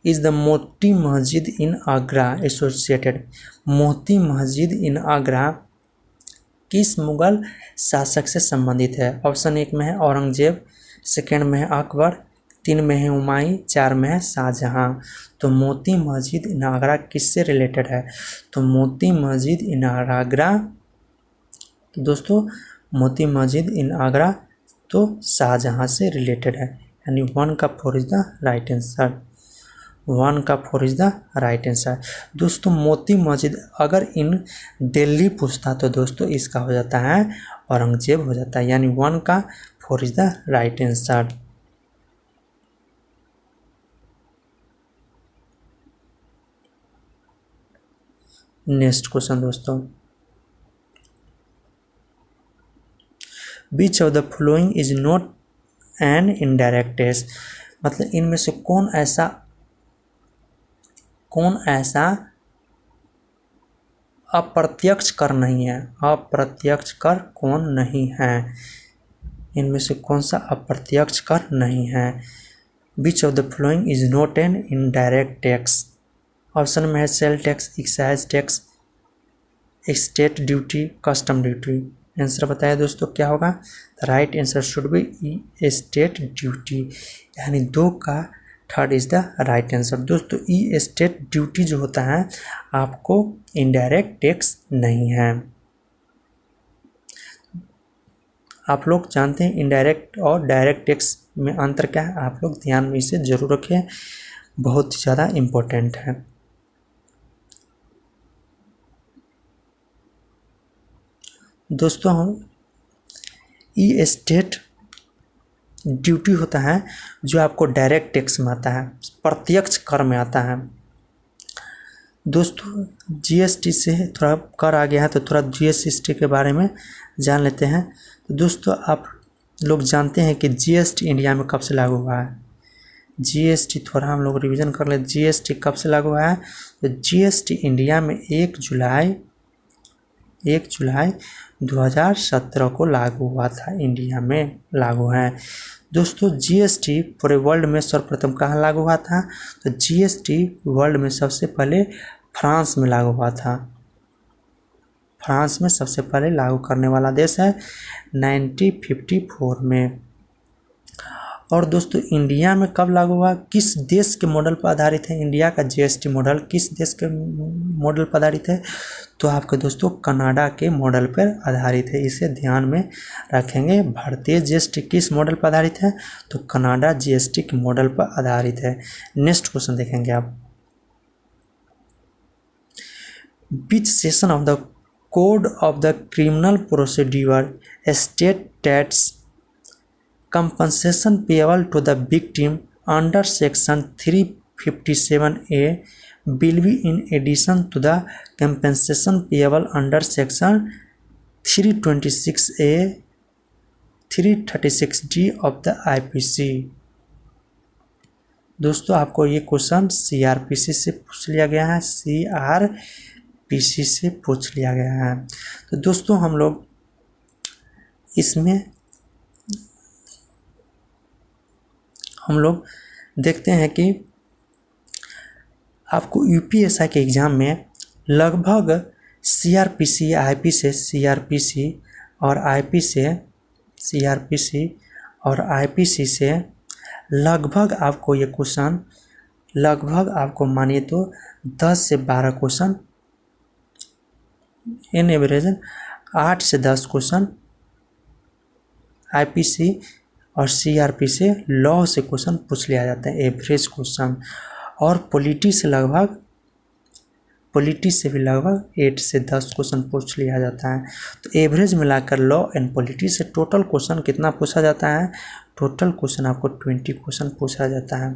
is the Moti Masjid in Agra associated. Moti Masjid इन आगरा किस मुगल शासक से संबंधित है? ऑप्शन 1 में है औरंगजेब, सेकेंड में है अकबर, 3 में है हुमायूं, 4 में है शाहजहां। तो मोती मस्जिद इन आगरा किससे रिलेटेड है? तो मोती मस्जिद इन आगरा, तो दोस्तों मोती मस्जिद इन आगरा तो शाहजहां से रिलेटेड है, यानी 1 का 4 इज द राइट आंसर। 1 का 4 इज द राइट आंसर। दोस्तों मोती मस्जिद अगर इन दिल्ली पूछता तो दोस्तों इसका हो जाता है औरंगजेब हो जाता है, यानी 1 का 4 is the right answer. Next question दोस्तों, which of the following is not an indirect test. मतलब इनमें से कौन ऐसा अप्रत्यक्ष कर नहीं है? अप्रत्यक्ष कर कौन नहीं है? इनमें से कौन सा अप्रत्यक्ष कर नहीं है? विच of the following is not an indirect tax. Option में है sale tax, excise tax, state duty, custom duty. Answer बताया दोस्तों क्या होगा? Right answer should B state duty, यानी 2 का 3rd is the right answer. दोस्तों स्टेट ड्यूटी जो होता है आपको इनडायरेक्ट टैक्स नहीं है। आप लोग जानते हैं इनडायरेक्ट और डायरेक्ट टैक्स में अंतर क्या है? आप लोग ध्यान में इसे जरूर रखें, बहुत ज़्यादा इम्पोर्टेंट है। दोस्तों हम स्टेट ड्यूटी होता है जो आपको डायरेक्ट टैक्स में आता है, प्रत्यक्ष कर में आता है। दोस्तों जीएसटी से थोड़ा कर आ गया है तो थोड़ा जीएसटी के बारे में जान लेते हैं। तो दोस्तों आप लोग जानते हैं कि जीएसटी इंडिया में कब से लागू हुआ है? जीएसटी थोड़ा हम लोग रिवीजन कर ले, जीएसटी कब से लागू हुआ है? तो जीएसटी इंडिया में 1 जुलाई 2017 को लागू हुआ था, इंडिया में लागू है। दोस्तों जीएसटी पूरे वर्ल्ड में सर्वप्रथम कहाँ लागू हुआ था? तो जीएसटी वर्ल्ड में सबसे पहले फ्रांस में लागू हुआ था। फ्रांस में सबसे पहले लागू करने वाला देश है 1954 में। और दोस्तों इंडिया में कब लागू हुआ? किस देश के मॉडल पर आधारित है? इंडिया का जीएसटी मॉडल किस देश के मॉडल पर आधारित है? तो आपके दोस्तों कनाडा के मॉडल पर आधारित है, इसे ध्यान में रखेंगे। भारतीय जीएसटी किस मॉडल पर आधारित है? तो कनाडा जीएसटी के मॉडल पर आधारित है। नेक्स्ट क्वेश्चन देखेंगे आप, विच section of the code of the criminal procedure states compensation payable to the victim under section 357A will be in addition to the compensation payable under section 326A 336D of the IPC। दोस्तों आपको ये question CrPC से पूछ लिया गया है, CrPC से पूछ लिया गया है। तो दोस्तों हम लोग देखते हैं कि आपको यूपीएससी के एग्ज़ाम में लगभग सीआरपीसी और आईपीसी से लगभग आपको ये क्वेश्चन लगभग आपको मानिए तो 10 से 12 क्वेश्चन, इन एवरेज 8 से 10 क्वेश्चन आईपीसी और CRP से लॉ से क्वेश्चन पूछ लिया जाता है, एवरेज क्वेश्चन। और पॉलिटी से भी लगभग 8 से 10 क्वेश्चन पूछ लिया जाता है। तो एवरेज मिलाकर लॉ एंड पॉलिटी से टोटल क्वेश्चन कितना पूछा जाता है? टोटल क्वेश्चन आपको 20 क्वेश्चन पूछा जाता है।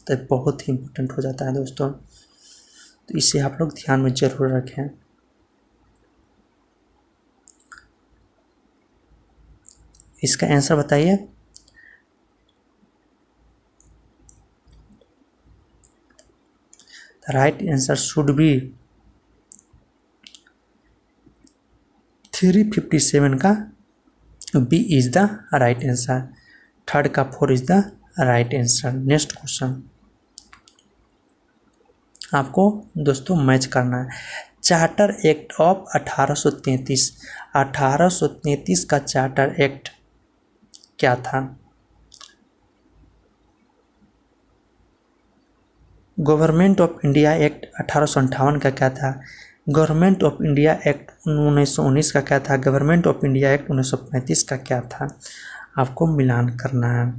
तो बहुत ही इंपॉर्टेंट हो जाता है दोस्तों, तो इसे आप लोग ध्यान में जरूर रखें। इसका आंसर बताइए। The right answer should be 357 का B is the right answer, third का 4 is the right answer। Next question आपको दोस्तों मैच करना है। चार्टर एक्ट ऑफ 1833 का चार्टर एक्ट क्या था? गवर्नमेंट ऑफ इंडिया एक्ट 1858 का क्या था? गवर्नमेंट ऑफ इंडिया एक्ट 1919 का क्या था? गवर्नमेंट ऑफ इंडिया एक्ट 1935 का क्या था? आपको मिलान करना है।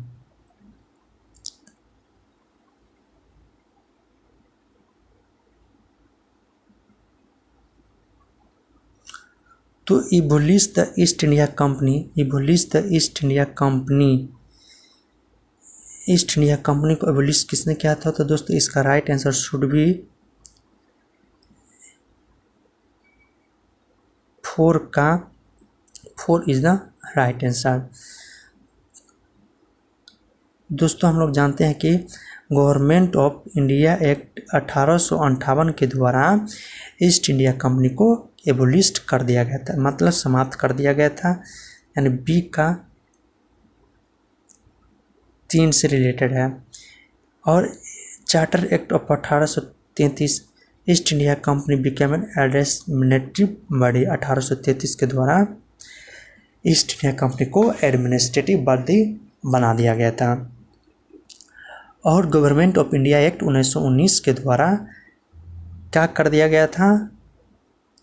तो एबोलिश द ईस्ट इंडिया को एबोलिश किसने किया था? तो दोस्तों इसका right answer should B 4 is the right answer. दोस्तों हम लोग जानते हैं कि गवर्नमेंट ऑफ इंडिया एक्ट 1858 के द्वारा ईस्ट इंडिया कंपनी को एबोलिस्ट कर दिया गया था, मतलब समाप्त कर दिया गया था। यानी बी का 3 से रिलेटेड है। और charter act of 1833 east India company became an administrative body. 1833 के द्वारा ईस्ट इंडिया कंपनी को एडमिनिस्ट्रेटिव बॉडी बना दिया गया था। और गवर्नमेंट ऑफ इंडिया एक्ट 1919 के द्वारा क्या कर दिया गया था?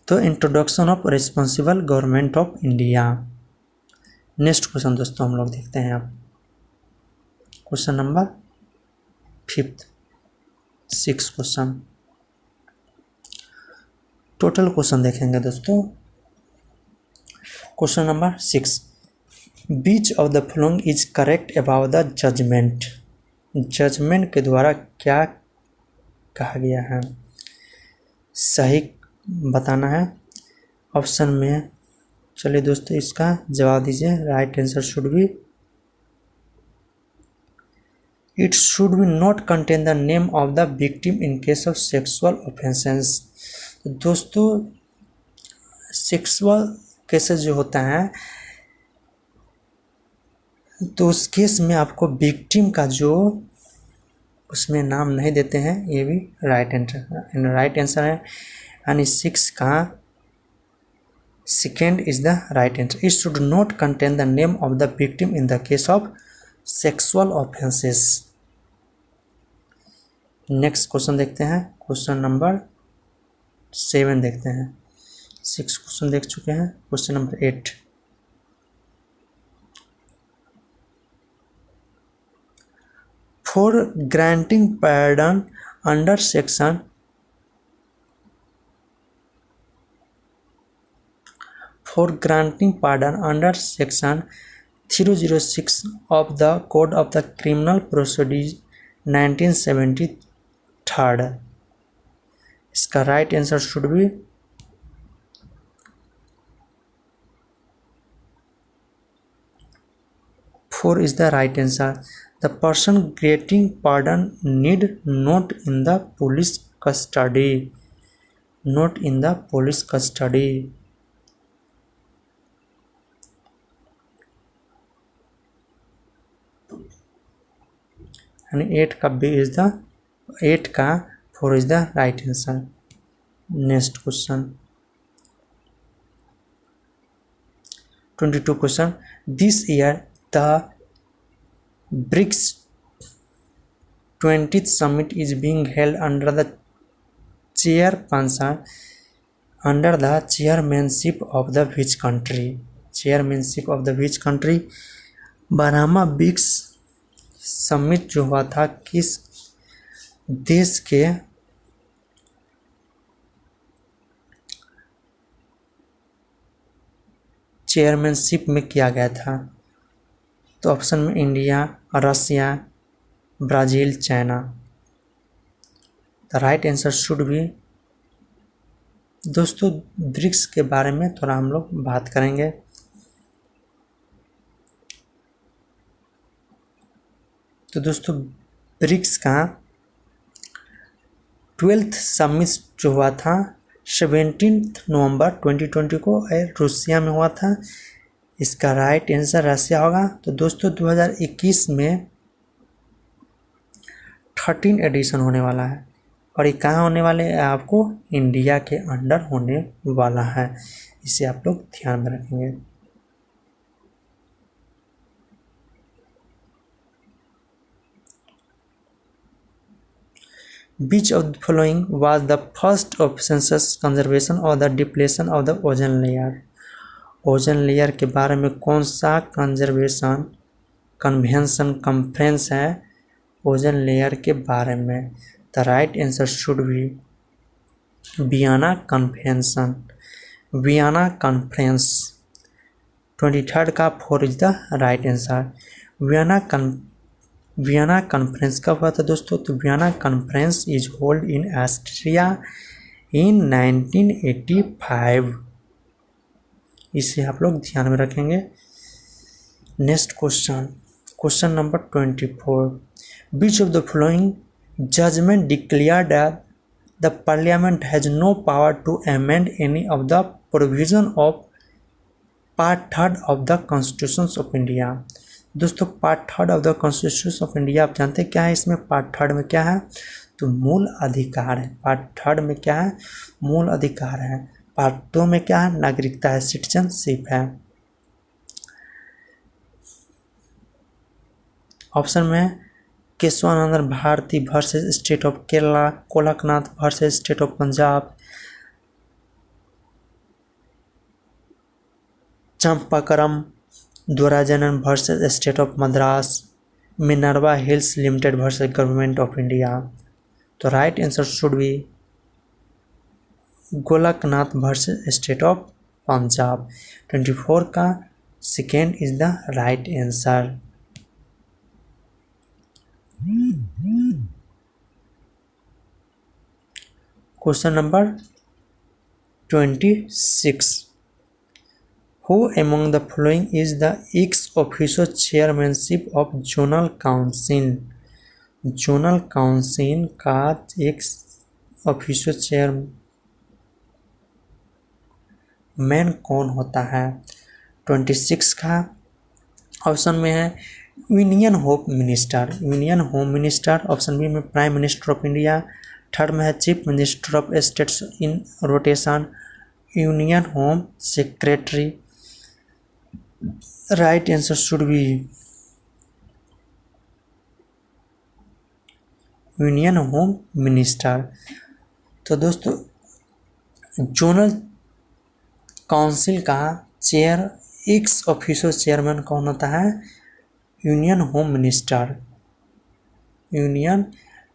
तो introduction of responsible government of India. Next question दोस्तों हम लोग देखते हैं। अब question number 5, 6 question, total question देखेंगे दोस्तों। Question number 6, which of the following is correct about the judgement. Judgement के द्वारा क्या कहा गया है? सही बताना है ऑप्शन में। चलिए दोस्तों इसका जवाब दीजिए। Right answer should B it should be not contain the name of the victim in case of sexual offences. दोस्तों सेक्सुअल केसेस जो होता है तो उस केस में आपको विक्टिम का जो उसमें नाम नहीं देते हैं, ये भी राइट आंसर है। यानी 6 का second is the right answer. It should not contain the name of the victim in the case of sexual offences. Next question देखते हैं। क्वेश्चन नंबर 7 देखते हैं। 6 क्वेश्चन देख चुके हैं। Question number 8, for granting pardon under section 306 of the Code of the Criminal Procedure 1973। इसका right answer should B four is the right answer. The person granting pardon need not in the police custody, not in the police custody। यानी 8 का 4 is the right answer. Next question 22 question, this year the BRICS 20th summit is being held under the chairmanship of the which country? chairmanship of the which country? बारहवां BRICS summit जो हुआ था किस देश के chairmanship में किया गया था? तो ऑप्शन में India, Russia, Brazil, China. The right answer should be. दोस्तों ब्रिक्स के बारे में थोड़ा हम लोग बात करेंगे। तो दोस्तों ब्रिक्स का 12th समिट जो हुआ था 17 नवंबर 2020 को रूसिया में हुआ था। इसका राइट आंसर रसिया होगा। तो दोस्तों 2021 में 13 एडिशन होने वाला है और ये कहाँ होने वाले हैं? आपको इंडिया के अंडर होने वाला है, इसे आप लोग ध्यान में रखेंगे। Which of the following was the first of census conservation or the depletion of the ozone layer? Ozone layer के बारे में कौन सा कंजर्वेशन कन्वेंशन कॉन्फ्रेंस है ओजन लेयर के बारे में? The right answer should be Vienna Convention. Vienna conference 23rd का 4 is the right answer. Vienna conference कब हुआ था दोस्तों? तो Vienna conference is hold in Austria in 1985। इसे आप लोग ध्यान में रखेंगे। Next question number 24। Which of the following judgment declared that the parliament has no power to amend any of the provision of part 3rd of the constitution of India? दोस्तों part 3rd of the constitution of India आप जानते हैं क्या है? इसमें part 3rd में क्या है? तो मूल अधिकार है। पार्ट 3rd में क्या है? मूल अधिकार है। पार्ट 2 में क्या है? नागरिकता है, सिटीजनशिप है। ऑप्शन में Kesavananda Bharati versus state of Kerala, Golaknath versus state of Punjab, Champakam Dorairajan versus state of Madras, Minerva Hills limited versus government of India. तो right answer should be Golaknath versus state of Punjab. 24 का second is the right answer. Question number 26। Who among the following is the ex officio chairmanship of zonal council? Zonal council का ex official chairman कौन होता है? 26 का option में है union home minister. Union home minister. Option B में prime minister of India. 3rd में है chief minister of states in rotation, union home secretary. Right answer should be union home minister. तो दोस्तों जोनल काउंसिल का chair ex official chairman कौन होता है? Union home minister. Union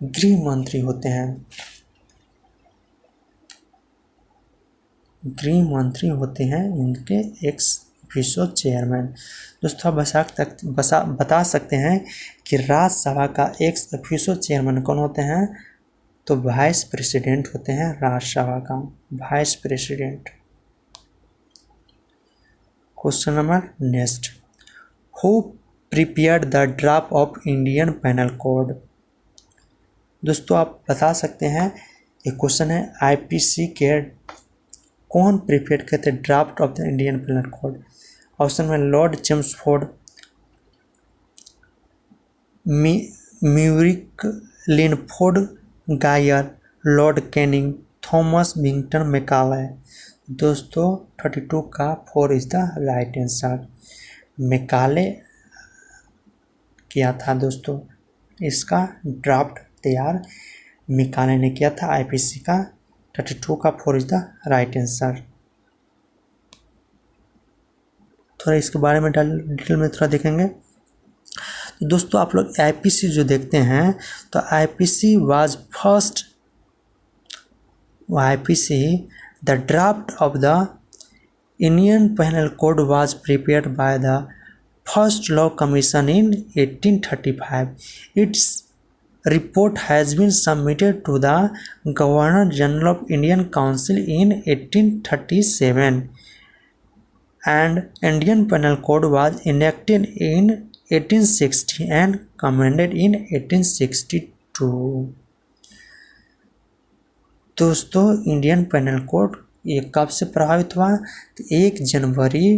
गृह मंत्री होते हैं। गृह मंत्री होते हैं इनके एक्स ऑफिशियल चेयरमैन। दोस्तों आप बता सकते हैं कि राज्यसभा का एक्स ऑफिशियल चेयरमैन कौन होते हैं? तो वाइस प्रेसिडेंट होते हैं राज्यसभा का, vice president. Question number next. Who prepared the draft of Indian penal code? दोस्तों आप बता सकते हैं, ये क्वेश्चन है आईपीसी के कौन प्रिपेयर करते draft of the Indian penal code? Option में लॉर्ड चेम्सफोर्ड, म्यूरिक लिनफोर्ड गायर, lord Canning, Thomas Babington Macaulay. दोस्तों 32 का 4 is the right answer. Macaulay किया था दोस्तों, इसका ड्राफ्ट तैयार मैकाले ने किया था आईपीसी का। 32 का 4 इज द राइट आंसर। थोड़ा इसके बारे में डिटेल में थोड़ा देखेंगे। तो दोस्तों आप लोग आईपीसी जो देखते हैं तो IPC was first IPC the draft of the Indian penal code was prepared by the first law commission in 1835. Its report has been submitted to the Governor General of Indian Council in 1837 and Indian Penal Code was enacted in 1860 and amended in 1862. दोस्तों Indian penal code ये कब से प्रभावित हुआ? तो 1 जनवरी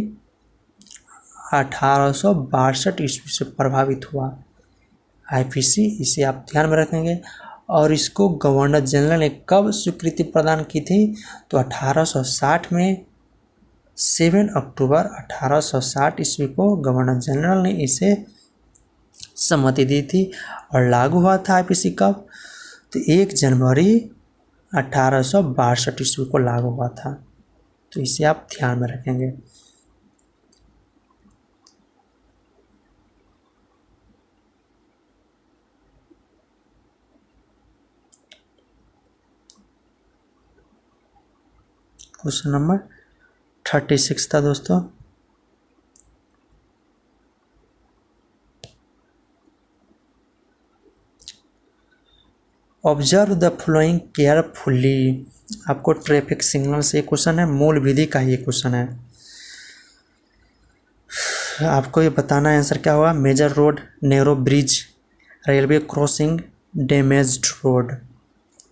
1862 ईस्वी से प्रभावित हुआ आईपीसी, इसे आप ध्यान में रखेंगे। और इसको गवर्नर जनरल ने कब स्वीकृति प्रदान की थी? तो 1860 में 7 अक्टूबर 1860 ईस्वी को गवर्नर जनरल ने इसे सम्मति दी थी। और लागू हुआ था आईपीसी कब? तो 1 जनवरी 1862 ईस्वी को लागू हुआ था। तो इसे आप ध्यान में रखेंगे। क्वेश्चन नंबर 36 था दोस्तों। Observe the flowing carefully. आपको ट्रैफिक सिग्नल से क्वेश्चन है, मूल विधि का ये क्वेश्चन है। आपको ये बताना है आंसर क्या होगा। Major road, narrow bridge, railway crossing, damaged road.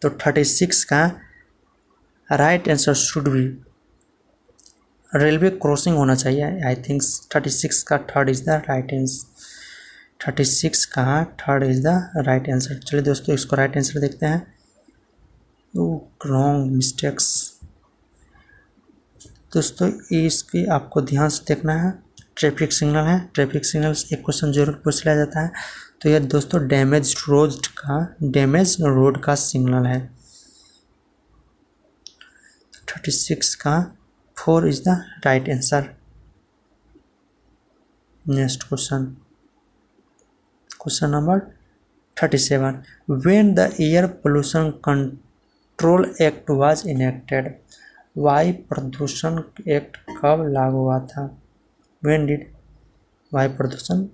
तो 36 का right answer should be railway crossing होना चाहिए। आई थिंक 36 का third is the right answer. 36 का third is the right answer. चलिए दोस्तों इसको राइट आंसर देखते हैं। Wrong mistakes. दोस्तों इसकी आपको ध्यान से देखना है। ट्रैफिक सिग्नल है, ट्रैफिक सिग्नल से एक क्वेश्चन जरूर पूछ लिया जाता है। तो यह दोस्तों डैमेज रोड का सिग्नल है। 36 का 4 is the right answer. Next question, question number 37। When the air pollution control act was enacted. वायु प्रदूषण एक्ट कब लागू हुआ था? व्हेन डिड वायु प्रदूषण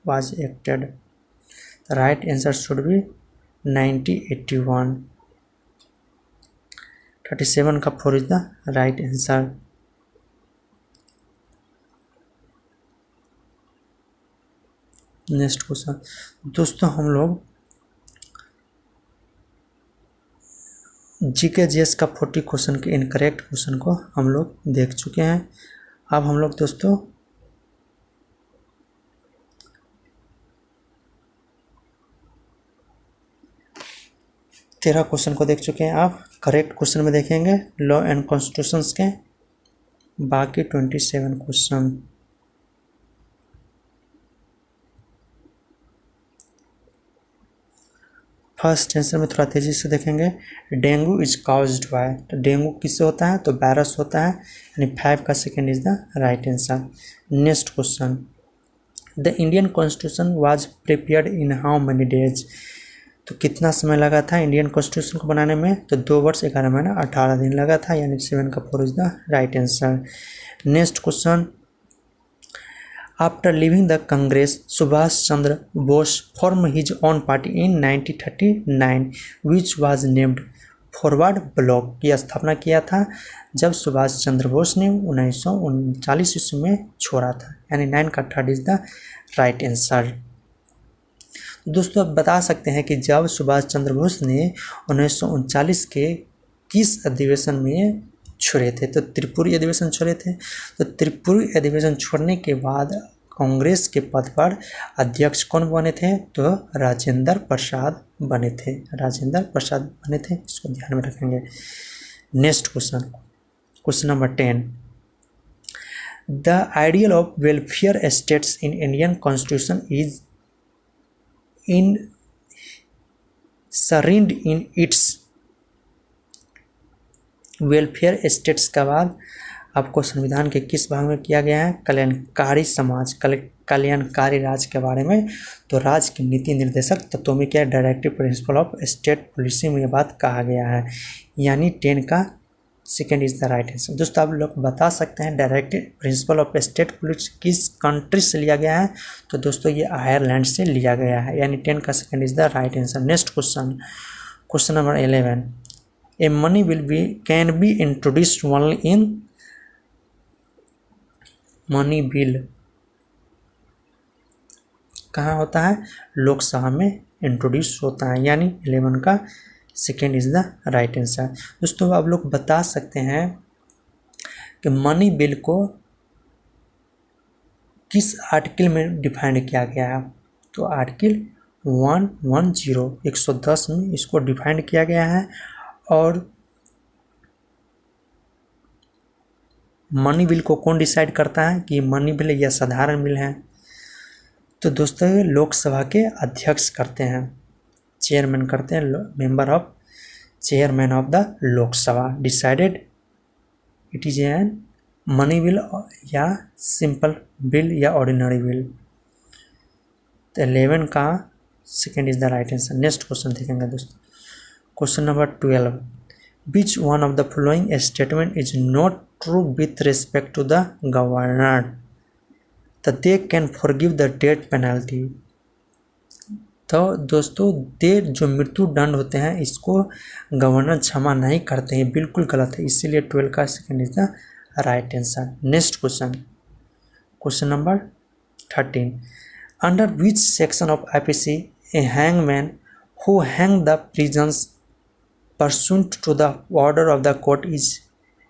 was acted? Right answer should B 1981। 37 का 4 is the right answer. Next question दोस्तों, हम लोग जीके जीएस का 40 क्वेश्चन के इनकरेक्ट क्वेश्चन को हम लोग देख चुके हैं। अब हम लोग दोस्तों 13 क्वेश्चन को देख चुके हैं। आप करेक्ट क्वेश्चन में देखेंगे लॉ एंड कॉन्स्टिट्यूशंस के बाकी 27 क्वेश्चन। फर्स्ट आंसर में थोड़ा तेजी से देखेंगे। Dengue is caused bye. तो डेंगू किससे होता है? तो वायरस होता है, यानी 5 का second is the right answer. Next question, the Indian constitution was prepared in how many days. तो कितना समय लगा था इंडियन कॉन्स्टिट्यूशन को बनाने में? तो 2 वर्ष 11 महीना 18 दिन लगा था, यानी 7 का 4 is the right answer. Next question, after living the Congress Subhash Chandra Bose form his own party in 1939 which was named forward block. की स्थापना किया था जब सुभाष चंद्र बोस ने 1939 ईस्वी में छोड़ा था, यानी 9 का third is the right answer. दोस्तों आप बता सकते हैं कि जब सुभाष चंद्र बोस ने 1939 के किस अधिवेशन में छोड़े थे? तो त्रिपुरी अधिवेशन छोड़े थे। तो त्रिपुरी अधिवेशन छोड़ने के बाद कांग्रेस के पद पर अध्यक्ष कौन बने थे? तो राजेंद्र प्रसाद बने थे। राजेंद्र प्रसाद बने थे, इसको ध्यान में रखेंगे। Next question, question number 10। The ideal of welfare states in Indian constitution is enshrined in its. Welfare states के बाद आपको संविधान के किस भाग में किया गया है? कल्याणकारी समाज, कल्याणकारी राज्य के बारे में। तो राज्य के नीति निर्देशक तत्वों में क्या है? Directive principle of state policy में ये बात कहा गया है, यानी 10 का second is the right answer. दोस्तों आप लोग बता सकते हैं directive principle of state policy किस कंट्री से लिया गया है? तो दोस्तों ये आयरलैंड से लिया गया है, यानी 10 का second is the right answer. Next question, question number 11, a money can be introduced only in money bill कहाँ होता है? लोकसभा में इंट्रोड्यूस होता है, यानी 11 का second is the right answer. दोस्तों आप लोग बता सकते हैं कि मनी बिल को किस आर्टिकल में डिफाइन किया गया है? तो आर्टिकल 110 में इसको डिफाइन किया गया है। और मनी बिल को कौन डिसाइड करता है कि मनी बिल या साधारण बिल है? तो दोस्तों ये लोकसभा के अध्यक्ष करते हैं, चेयरमैन करते हैं, member of chairman of the Lok Sabha decided it is an money bill या सिंपल बिल या ऑर्डिनरी बिल। तो 11 का second is the right answer. Next question देखेंगे दोस्तों, question number 12, which one of the following statement is not true with respect to the governor? तो they can forgive the death penalty. तो दोस्तों दे जो मृत्यु दंड होते हैं इसको गवर्नर क्षमा नहीं करते हैं, बिल्कुल गलत है, इसीलिए 12 का second is the right answer. Next question, question number 13, under which section of IPC a hangman who hang the prisons pursuant to the order of the court is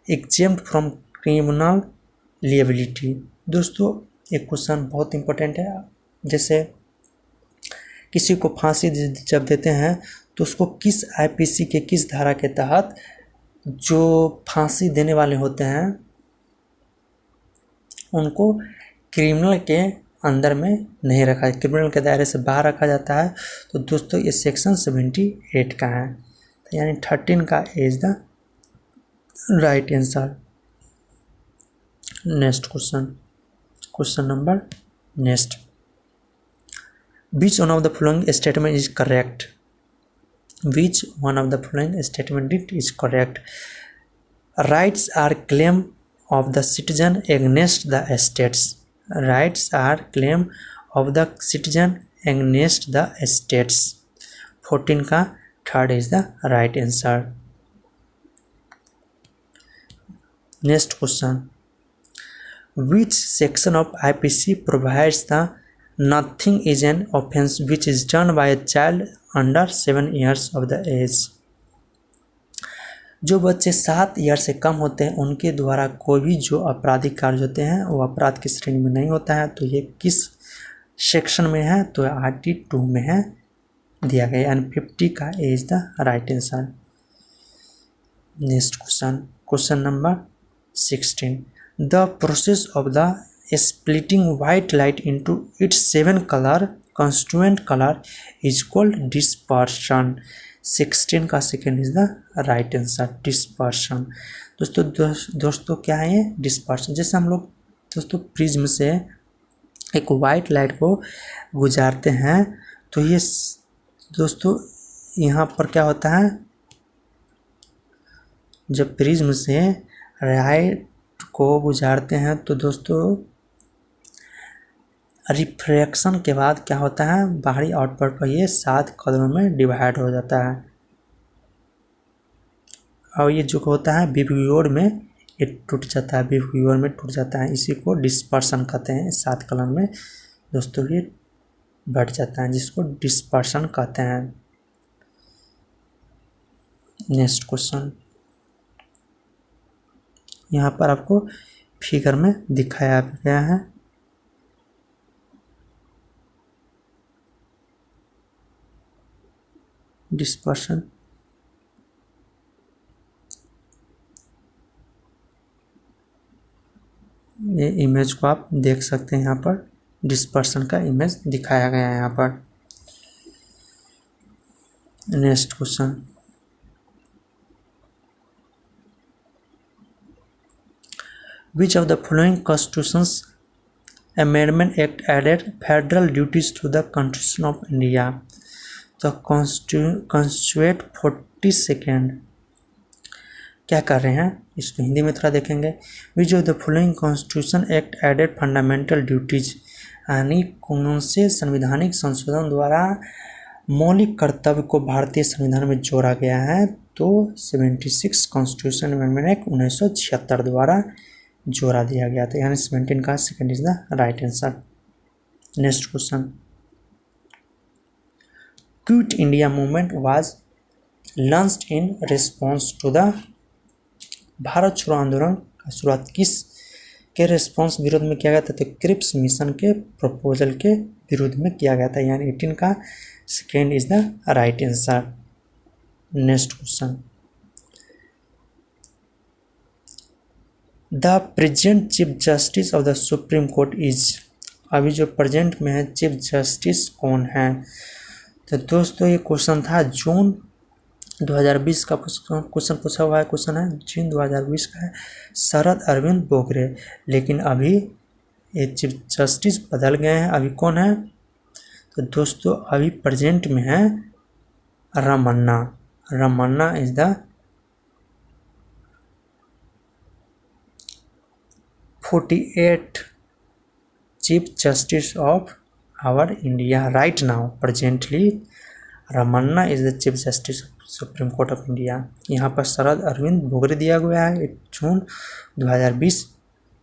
exempt from criminal liability? दोस्तों एक question बहुत important है, जैसे किसी को फांसी जब देते हैं तो उसको किस आईपीसी के किस धारा के तहत जो फांसी देने वाले होते हैं उनको क्रिमिनल के अंदर में नहीं रखा, क्रिमिनल के दायरे से बाहर रखा जाता है। तो दोस्तों ये सेक्शन 78 का है, तो यानी 13 का is the right answer. Next question, question number next, which one of the following statement is correct? Which one of the following statement is correct? Rights are claim of the citizen against the states. Rights are claim of the citizen against the states. 14 का third is the right answer. Next question, which section of IPC provides the nothing is an offense which is done by a child under 7 years of the age? जो बच्चे 7 year से कम होते हैं उनके द्वारा कोई भी जो आपराधिक कार्य होते हैं वो अपराध की श्रेणी में नहीं होता है। तो ये किस सेक्शन में है? तो RT2 में है दिया गया, एंड 50 का is the right answer. Next question, question number 16, the process of the splitting white light into its 7 color constituent color is called dispersion। 16 का second is the right answer, dispersion. दोस्तों क्या है ये डिस्पर्शन? जैसे हम लोग दोस्तों प्रिज्म से एक वाइट लाइट को गुजारते हैं तो ये दोस्तों यहाँ पर क्या होता है, जब प्रिज्म से लाइट को गुजारते हैं तो दोस्तों रिफ्रैक्शन के बाद क्या होता है, बाहरी आउटपुट पर ये 7 कलरों में डिवाइड हो जाता है, और ये जो होता है विव्यूअर में ये टूट जाता है, विव्यूअर में टूट जाता है, इसी को डिस्पर्शन कहते हैं। 7 कलर में दोस्तों ये बढ़ जाता है, जिसको डिस्पर्शन कहते हैं। नेक्स्ट क्वेश्चन, यहाँ पर आपको फिगर में दिखाया गया है, डिस्पर्शन। ये इमेज को आप देख सकते हैं, यहाँ पर डिस्पर्शन का इमेज दिखाया गया है यहाँ पर। Next question, which of the following constitutions amendment act added federal duties to the constitution of India. तो कॉन्स्टिट्यूएंट 42 क्या कर रहे हैं, इसको हिंदी में थोड़ा देखेंगे। Which of the following constitution act added fundamental duties, यानी कौन से संवैधानिक संशोधन द्वारा मौलिक कर्तव्य को भारतीय संविधान में जोड़ा गया है। तो 76 कॉन्स्टिट्यूशन अमेंडमेंट एक्ट 1976 द्वारा जोड़ा दिया गया था, यानी 17 का second is the right answer. Next question, quit India movement was launched in response to the, भारत छोड़ो आंदोलन का शुरुआत किस के रिस्पॉन्स विरोध में किया गया था। तो क्रिप्स मिशन के प्रपोजल के विरोध में किया गया था, यानी 18 का second is the right answer. Next question, the present chief justice of the supreme court is, अभी जो प्रेजेंट में है चीफ जस्टिस कौन है। तो दोस्तों ये क्वेश्चन था जून 2020 का क्वेश्चन पूछा हुआ है, क्वेश्चन है जून 2020 का है, शरद अरविंद बोबड़े। लेकिन अभी ये चीफ जस्टिस बदल गए हैं, अभी कौन है। तो दोस्तों अभी प्रेजेंट में है Ramana. Ramana is the 48th chief justice of our India right now. Presently Ramana is the chief justice of supreme court of India. यहाँ पर शरद अरविंद बोबड़े दिया गया है, जून 2020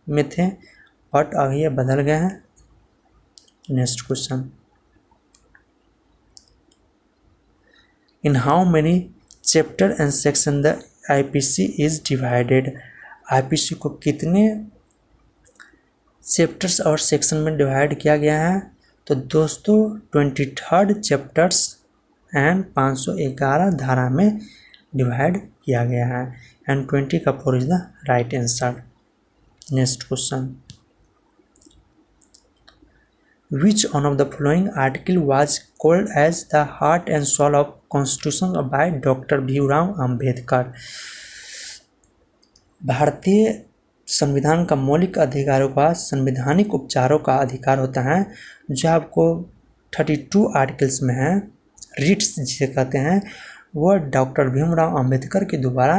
में थे, बट अभी ये बदल गए हैं। Next question, in how many chapter and section the IPC is divided. IPC को कितने चैप्टर्स और सेक्शन में डिवाइड किया गया है। तो दोस्तों 23 चैप्टर्स एंड 511 धारा में डिवाइड किया गया है, एंड 20 का 4 is the right answer. Next question, which one of the following article was called as the heart and soul of constitution by doctor Bhimrao Ambedkar. भारतीय संविधान का मौलिक अधिकारों का संवैधानिक उपचारों का अधिकार होता है, जो आपको 32 आर्टिकल्स में है, रिट्स जिसे कहते हैं, वह डॉक्टर भीमराव अंबेडकर के द्वारा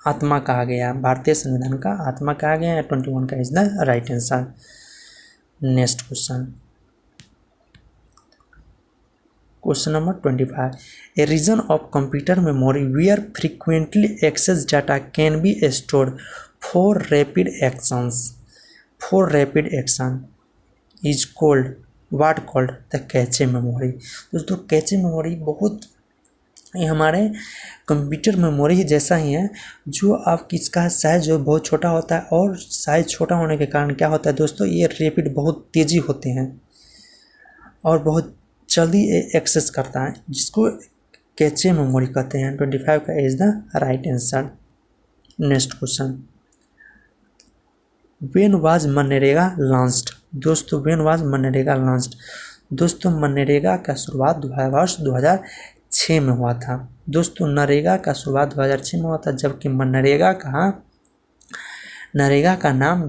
आत्मा कहा गया, भारतीय संविधान का आत्मा कहा गया है। 21 का is the right answer. Next question, question number 25, a region of computer memory where frequently access data can be stored for rapid actions, for rapid action is called what called the cache memory. दोस्तों cache memory बहुत ये हमारे computer memory जैसा ही है, जो आप किसका size जो बहुत छोटा होता है, और साइज छोटा होने के कारण क्या होता है दोस्तों, ये रैपिड बहुत तेज़ी होते हैं और बहुत जल्दी एक्सेस करता है, जिसको कैचे मेमोरी कहते हैं। 25 का is the right answer. Next question, when was MNREGA launched. दोस्तों व्हेन वाज मनरेगा लॉन्च्ड, दोस्तों मनरेगा का शुरुआत वर्ष 2006 में हुआ था। दोस्तों नरेगा का शुरुआत 2006 में हुआ था, जबकि मनरेगा नरेगा का नाम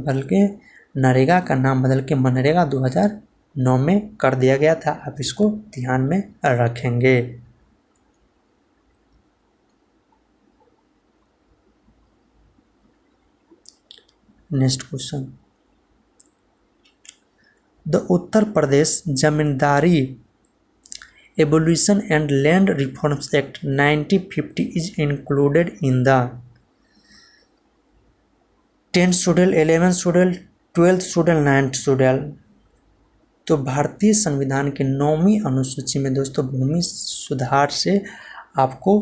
बदल के मनरेगा 2009 में कर दिया गया था। आप इसको ध्यान में रखेंगे। Next question, the Uttar Pradesh zamindari abolition and land reforms act 1950 is included in the 10th schedule, 11th schedule, 12th schedule, 9th schedule. तो भारतीय संविधान के 9वीं अनुसूची में दोस्तों भूमि सुधार से आपको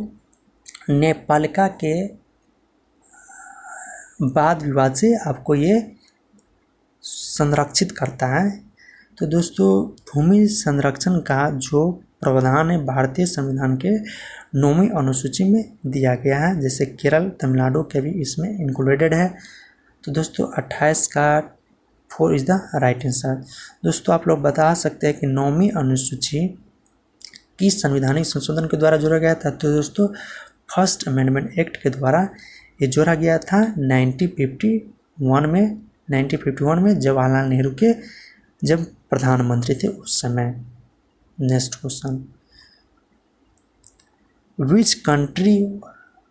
न्यायपालिका के वाद विवाद से आपको ये संरक्षित करता है। तो दोस्तों भूमि संरक्षण का जो प्रावधान है भारतीय संविधान के 9वीं अनुसूची में दिया गया है, जैसे केरल, तमिलनाडु के भी इसमें इंक्लूडेड है। तो दोस्तों 28 का 4 इज द राइट आंसर। दोस्तों आप लोग बता सकते हैं कि 9वीं अनुसूची किस संवैधानिक संशोधन के द्वारा जोड़ा गया था। तो दोस्तों फर्स्ट अमेंडमेंट एक्ट के द्वारा ये जोड़ा गया था 1951 में जवाहरलाल नेहरू के जब प्रधानमंत्री थे उस समय। Next question, which country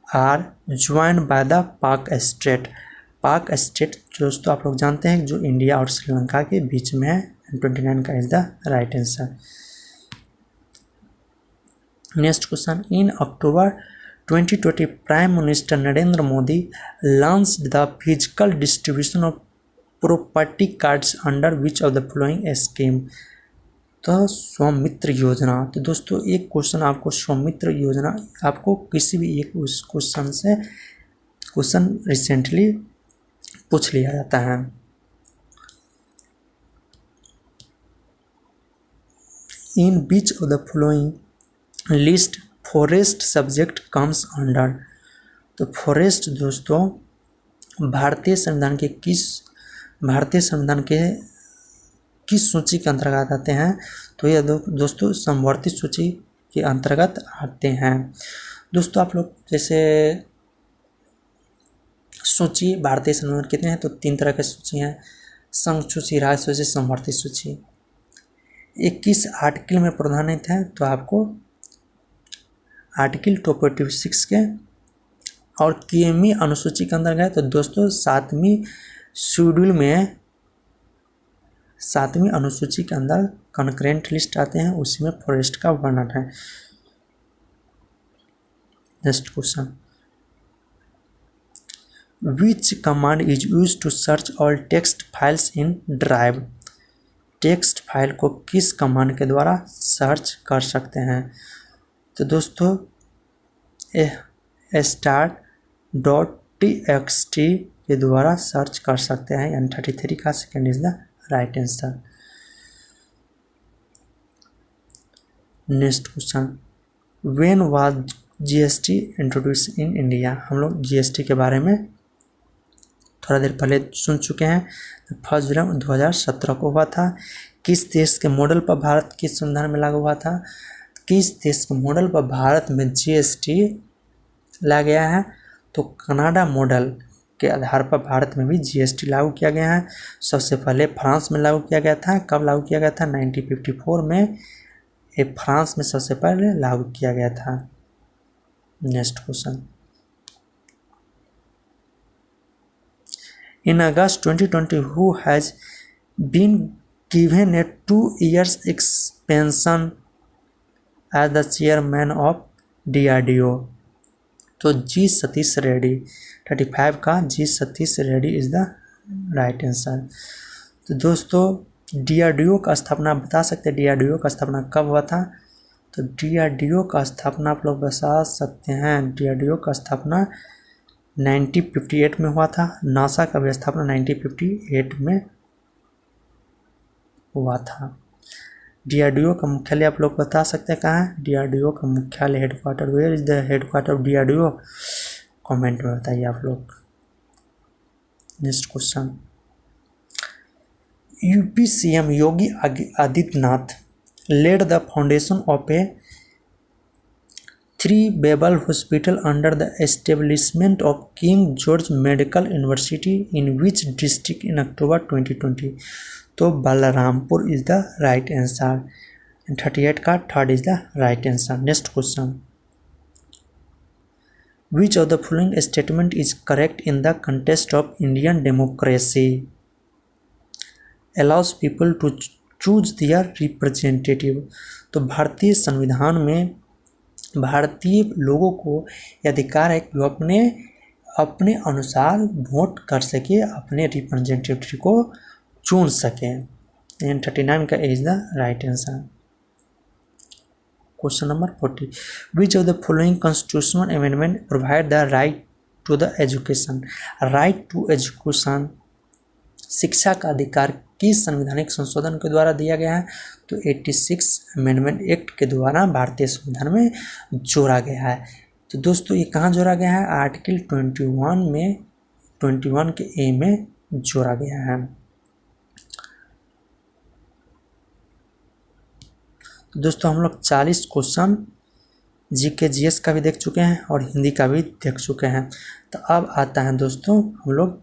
are joined by the Pak state. Pak state दोस्तों आप लोग जानते हैं जो इंडिया और श्रीलंका के बीच में है। 29 का is the right answer. Next question, in October 2020 prime minister Narendra Modi launched the physical distribution of property cards under which of the following scheme. तो स्वामित्र योजना। तो दोस्तों एक क्वेश्चन आपको स्वामित्र योजना आपको किसी भी एक उस क्वेश्चन से क्वेश्चन रिसेंटली पूछ लिया जाता है। In which of the following list forest subject comes under. तो फॉरेस्ट दोस्तों भारतीय संविधान के किस सूची के अंतर्गत आते हैं। तो ये दोस्तों समवर्ती सूची के अंतर्गत आते हैं। दोस्तों आप लोग जैसे सूची भारतीय संविधान कितने हैं, तो 3 तरह की सूची हैं, संघ सूची, राज्य सूची, समवर्ती सूची। 21 आर्टिकल में प्रधानित है, तो आपको आर्टिकल 246 के और केमी अनुसूची के अंदर गए तो दोस्तों 7वीं शेड्यूल में 7वीं अनुसूची के अंदर कंकरेंट लिस्ट आते हैं, उसी में फॉरेस्ट का वर्णन है। Next question, which command is use to search all text files in drive. Text file को किस कमांड के द्वारा सर्च कर सकते हैं। तो दोस्तों start.txt के द्वारा सर्च कर सकते हैं, यानी 33 का second is the right answer. Next question, when was GST introduce in India. हम लोग जीएसटी के बारे में थोड़ा देर पहले सुन चुके हैं। 1 जुलाई 2017 को हुआ था। किस देश के मॉडल पर भारत किस संविधान में लागू हुआ था। किस देश के मॉडल पर भारत में जीएसटी लाया गया है, तो कनाडा मॉडल के आधार पर भारत में भी जीएसटी लागू किया गया है। सबसे पहले फ्रांस में लागू किया गया था। कब लागू किया गया था, 1954 में। ये फ्रांस में सबसे पहले लागू किया गया था। Next question, in August 2020 who has been given a 2 years extension as the chairman of DRDO। तो जी सतीश रेड्डी, 35 का G Satish Reddy is the right answer. तो दोस्तों DRDO का स्थापना बता सकते हैं, DRDO का स्थापना कब हुआ था। तो DRDO का स्थापना आप लोग बता सकते हैं, DRDO का स्थापना 1958 में हुआ था। नासा का भी स्थापना 1958 में हुआ था। DRDO का मुख्यालय आप लोग बता सकते हैं कहाँ है। DRDO का मुख्यालय headquarter, where is the headquarter of DRDO, comment में बताइए आप लोग। Next question, UP CM Yogi Adityanath led the foundation of a 3 hospital under the establishment of King George Medical University in which district in October 2020। तो Balrampur is the right answer. 38 का third is the right answer. Next question, which of the following statement is correct in the contest of Indian democracy. Allows people to choose their representative. तो भारतीय संविधान में भारतीय लोगों को अधिकार है कि वो अपने अनुसार वोट कर सके, अपने रिप्रेजेंटेटिव को चुन सकें। 39 का is the right answer. Question number 40, which of the following constitutional amendment provide the right to the education. Right to education, शिक्षा का अधिकार किस संवैधानिक संशोधन के द्वारा दिया गया है। तो 86 अमेंडमेंट एक्ट के द्वारा भारतीय संविधान में जोड़ा गया है। तो दोस्तों ये कहाँ जोड़ा गया है, आर्टिकल 21 में 21 के ए में जोड़ा गया है। तो दोस्तों हम लोग 40 क्वेश्चन जीके जीएस का भी देख चुके हैं और हिंदी का भी देख चुके हैं। तो अब आता है दोस्तों हम लोग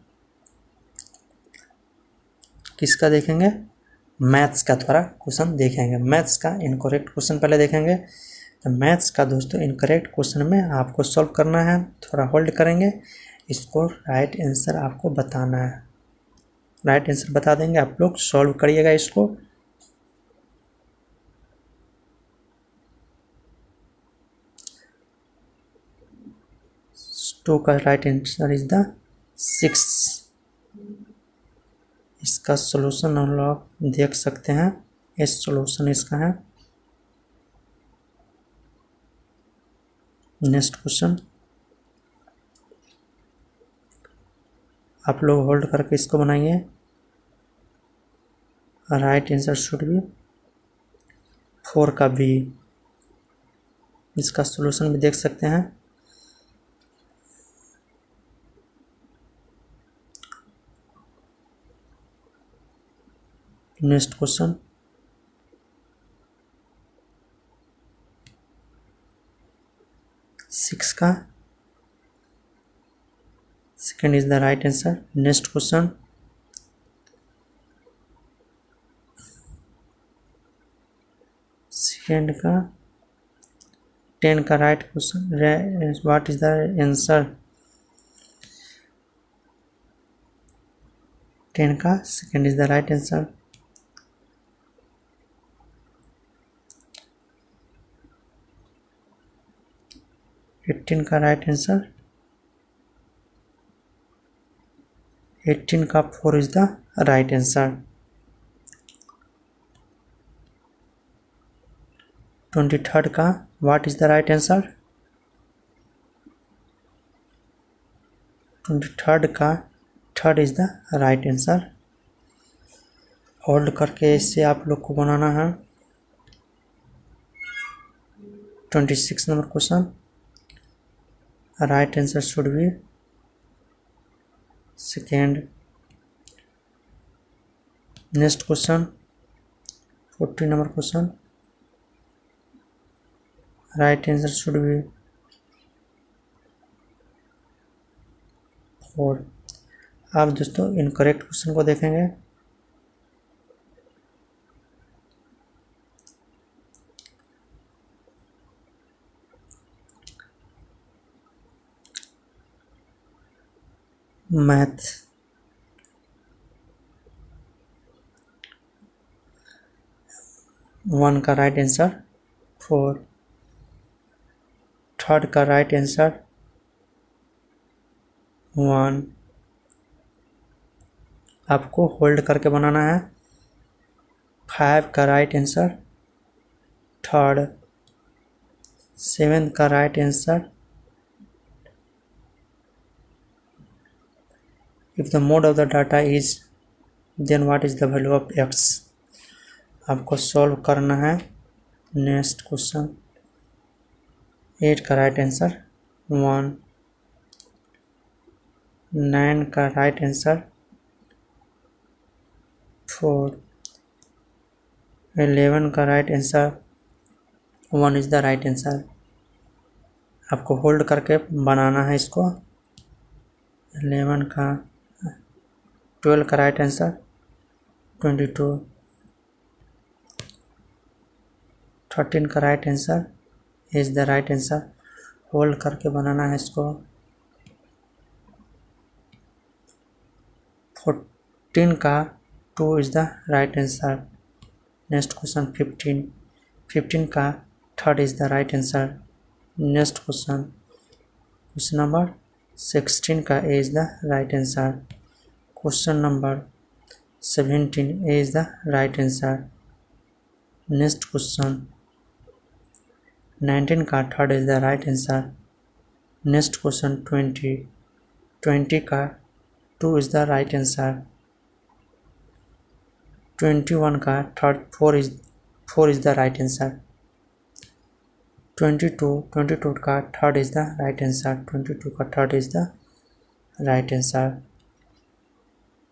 किसका देखेंगे, मैथ्स का थोड़ा क्वेश्चन देखेंगे। मैथ्स का इनकरेक्ट क्वेश्चन पहले देखेंगे। तो मैथ्स का दोस्तों इनकरेक्ट क्वेश्चन में आपको सॉल्व करना है, थोड़ा होल्ड करेंगे, इसको राइट आंसर आपको बताना है। राइट आंसर बता देंगे, आप लोग सॉल्व करिएगा इसको। टू का राइट आंसर इज द 6। इसका सॉल्यूशन हम लोग देख सकते हैं, इस सॉल्यूशन इसका है। नेक्स्ट क्वेश्चन आप लोग होल्ड करके इसको बनाइए। राइट आंसर शुड बी 4 का बी। इसका सॉल्यूशन भी देख सकते हैं। नेक्स्ट क्वेश्चन सिक्स का second is the right answer. Next question second का 10 का right question, what is the answer. 10 का second is the right answer. Eighteen का राइट आंसर। 18 का 4 is the right answer. 23rd का what is the right answer. 23rd का third is the right answer. Hold करके इससे आप लोग को बनाना है। 26 number question, right answer should be second. Next question 40 number question, right answer should B 4। अब दोस्तों इनकरेक्ट क्वेश्चन को देखेंगे। मैथ 1 का राइट आंसर 4। थर्ड का राइट आंसर 1। आपको होल्ड करके बनाना है। 5 का राइट आंसर थर्ड। 7 का right answer, if the mode of the data is, then what is the value of x। आपको सॉल्व करना है। नेक्स्ट क्वेश्चन 8 का राइट आंसर 1। 9 का राइट आंसर 4। 11 का right answer 1 is the right answer. आपको hold करके बनाना है इसको। 11 का 12 का राइट आंसर 22। 13 का right answer is the right answer. Hold करके बनाना है इसको। 14 का 2 is the right answer. Next question 15। 15 का third is the right answer. Next question number 16 का A is the right answer. Question number 17 A is the right answer. Next question 19 का third is the right answer. Next question 20। 20 का 2 is the right answer. 21 का third 4 is the right answer. 22 का third is the right answer. 22 का third is the right answer.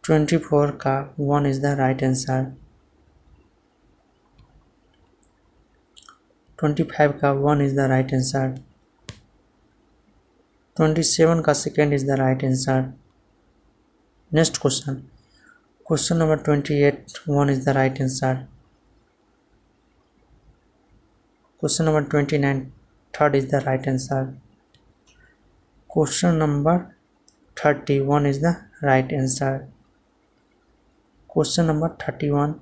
24 का 1 is the right answer. 25 का 1 is the right answer. 27 का second is the right answer. Next question, question number 28 1 is the right answer. Question number 29 third is the right answer. Question number 30 1 is the right answer. Question number 31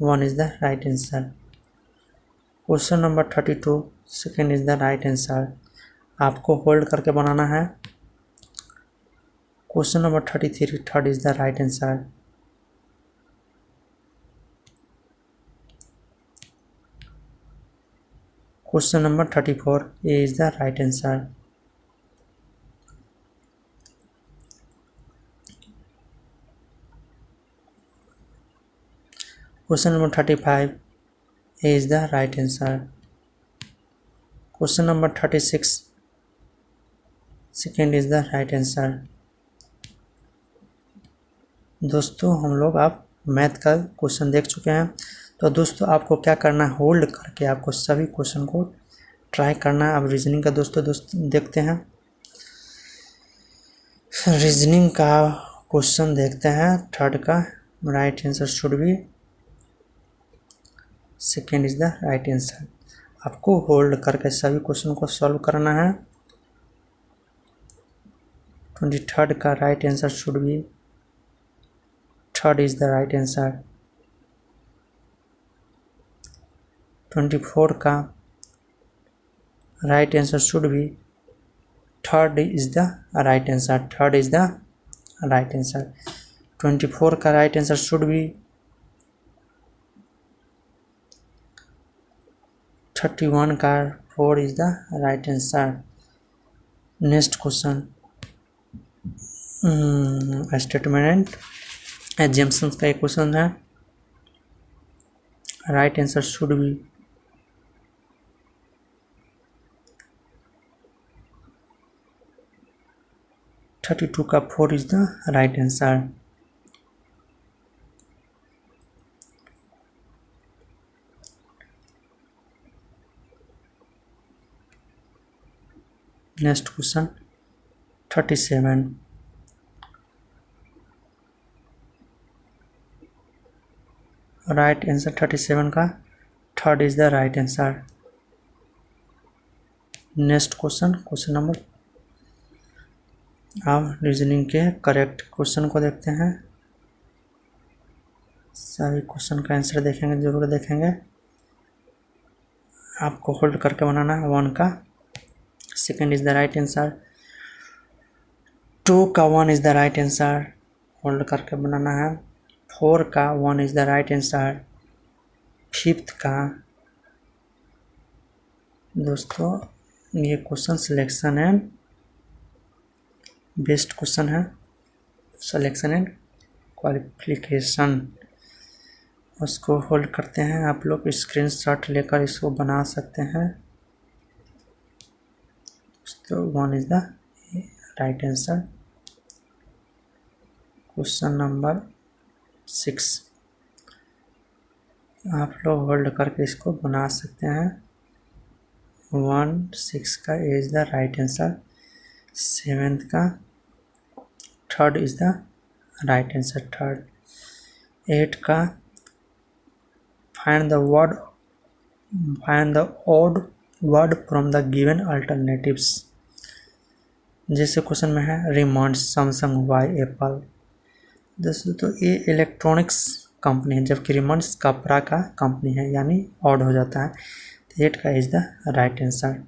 1 is the right answer. Question number 32 second is the right answer. आपको hold करके बनाना है। Question number 33 third is the right answer. Question number 34 A is the right answer. Question number 35 A is the right answer. Question number 36 second is the right answer. दोस्तों हम लोग आप math का question देख चुके हैं। तो दोस्तों आपको क्या करना है, होल्ड करके आपको सभी क्वेश्चन को ट्राई करना है। अब रीजनिंग का दोस्तों देखते हैं। रीजनिंग का क्वेश्चन देखते हैं। थर्ड का right answer should be, second is the right answer. आपको होल्ड करके सभी क्वेश्चन को सॉल्व करना है। 23 का right answer should B, third is the right answer. 24 का right answer should B, third is the right answer. Third is the right answer. 24 का right answer should B 31 का 4 is the right answer. Next question, statement assumptions का एक question है। Right answer should B 32 का 4 is the right answer. Next question 37, right answer 37 का third is the right answer. Next question, question number, अब reasoning के correct question को देखते हैं। सभी क्वेश्चन का आंसर देखेंगे, जरूर देखेंगे। आपको होल्ड करके बनाना है। 1 का second is the right answer. 2 का 1 is the right answer, hold करके बनाना है। 4 का 1 is the right answer. 5th का दोस्तों ये question selection and best question है, सिलेक्शन एंड क्वालिफिकेशन। उसको होल्ड करते हैं। आप लोग स्क्रीनशॉट लेकर इसको बना सकते हैं। तो 1 is the right answer. Question number 6 आप लोग होल्ड करके इसको बना सकते हैं। 1 6 का is the right answer. 7th का third is the right answer, third. 8 का find the odd word from the given alternatives। जैसे क्वेश्चन में है रिमंड, सैमसंग, वाई, एप्पल। दोस्तों तो ये इलेक्ट्रॉनिक्स कंपनी है, जबकि रिमंड्स कपड़ा का कंपनी है, यानी ऑड हो जाता है। तो 8 का is the right answer.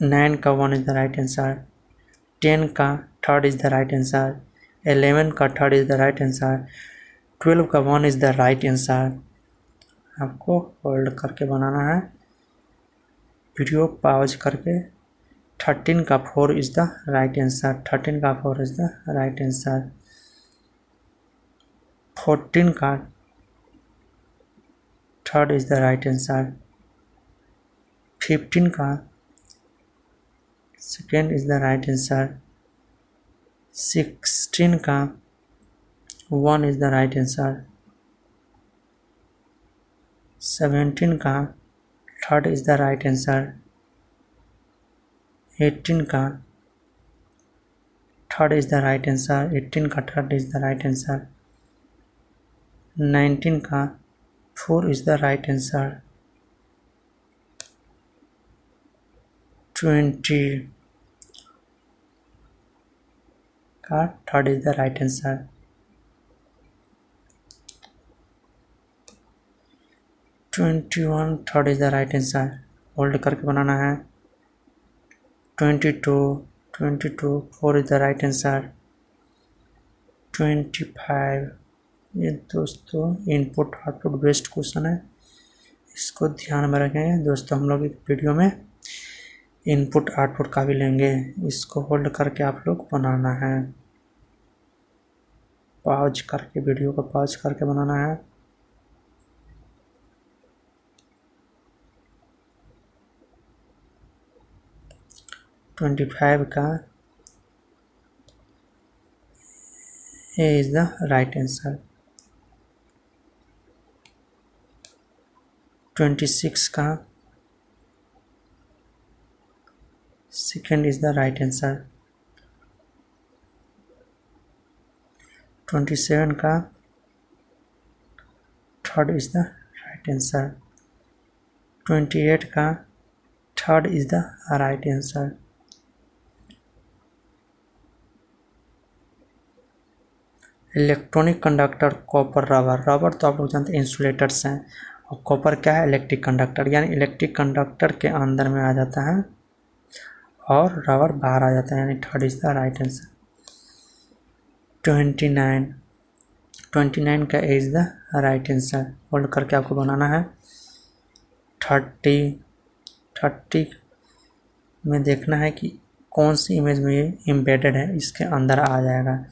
Nine का 1 इज द राइट आंसर। 10 का third is the right answer. 11 का third is the right answer. 12 का 1 इज द राइट आंसर। आपको होल्ड करके बनाना है, वीडियो पॉज करके। 13 का 4 इज द राइट आंसर। 13 का 4 इज द राइट आंसर। 14 का third is the right answer. 15 का second is the right answer. 16 का 1 इज द राइट आंसर। 17 का third is the right answer. 18 का third is the right answer. 18 का third is the right answer. 19 का 4 is the right answer. 20 का third is the right answer. 21 third is the right answer. Hold करके बनाना है। 22 4 is the right answer. 25 ये दोस्तों input output based question है, इसको ध्यान में रखें दोस्तों। हम लोग एक वीडियो में इनपुट आउटपुट का भी लेंगे, इसको होल्ड करके आप लोग बनाना है। पॉज करके वीडियो को पॉज करके बनाना है। ट्वेंटी फाइव का A is the right answer. 26 का second is the right answer. 27 का third is the right answer. 28 का third is the right answer. Electronic conductor copper rubber. Rubber तो आप लोग जानते हैं इंसुलेटर्स हैं, और कॉपर क्या है, इलेक्ट्रिक कंडक्टर, यानी इलेक्ट्रिक कंडक्टर के अंदर में आ जाता है और रबर बाहर आ जाता है, यानी third is the right answer. 29 का is the right answer. Hold करके आपको बनाना है। 30 में देखना है कि कौन सी इमेज में ये एम्बेडेड है, इसके अंदर आ जाएगा।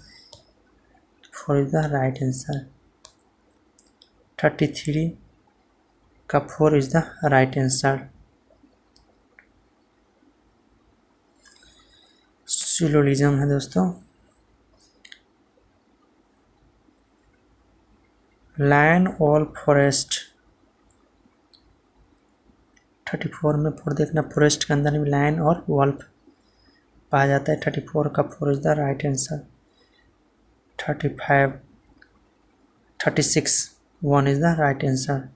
4 इज द राइट आंसर। 33 का 4 is the right answer. Syllogism है दोस्तों। लायन और फॉरेस्ट। 34 में 4 देखना, फॉरेस्ट के अंदर भी लायन और वॉल्फ पाया जाता है। 34 का 4 is the right answer. 36 1 is the right answer.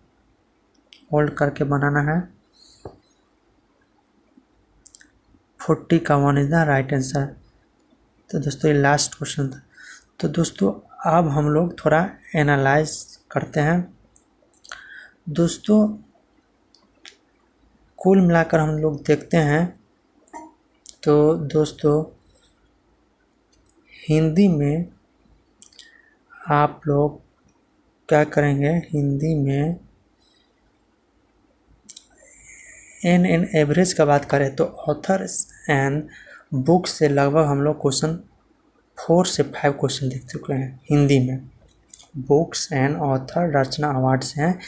Hold करके बनाना है। 40 का 1 इज द राइट आंसर। तो दोस्तों ये लास्ट क्वेश्चन था। तो दोस्तों अब हम लोग थोड़ा एनालाइज करते हैं। दोस्तों कुल मिलाकर हम लोग देखते हैं तो दोस्तों हिंदी में आप लोग क्या करेंगे, हिंदी में एन एवरेज का बात करें तो ऑथर्स एंड बुक से लगभग हम लोग क्वेश्चन 4 से 5 क्वेश्चन देख चुके हैं हिंदी में। बुक्स एंड ऑथर रचना अवार्ड से हैं।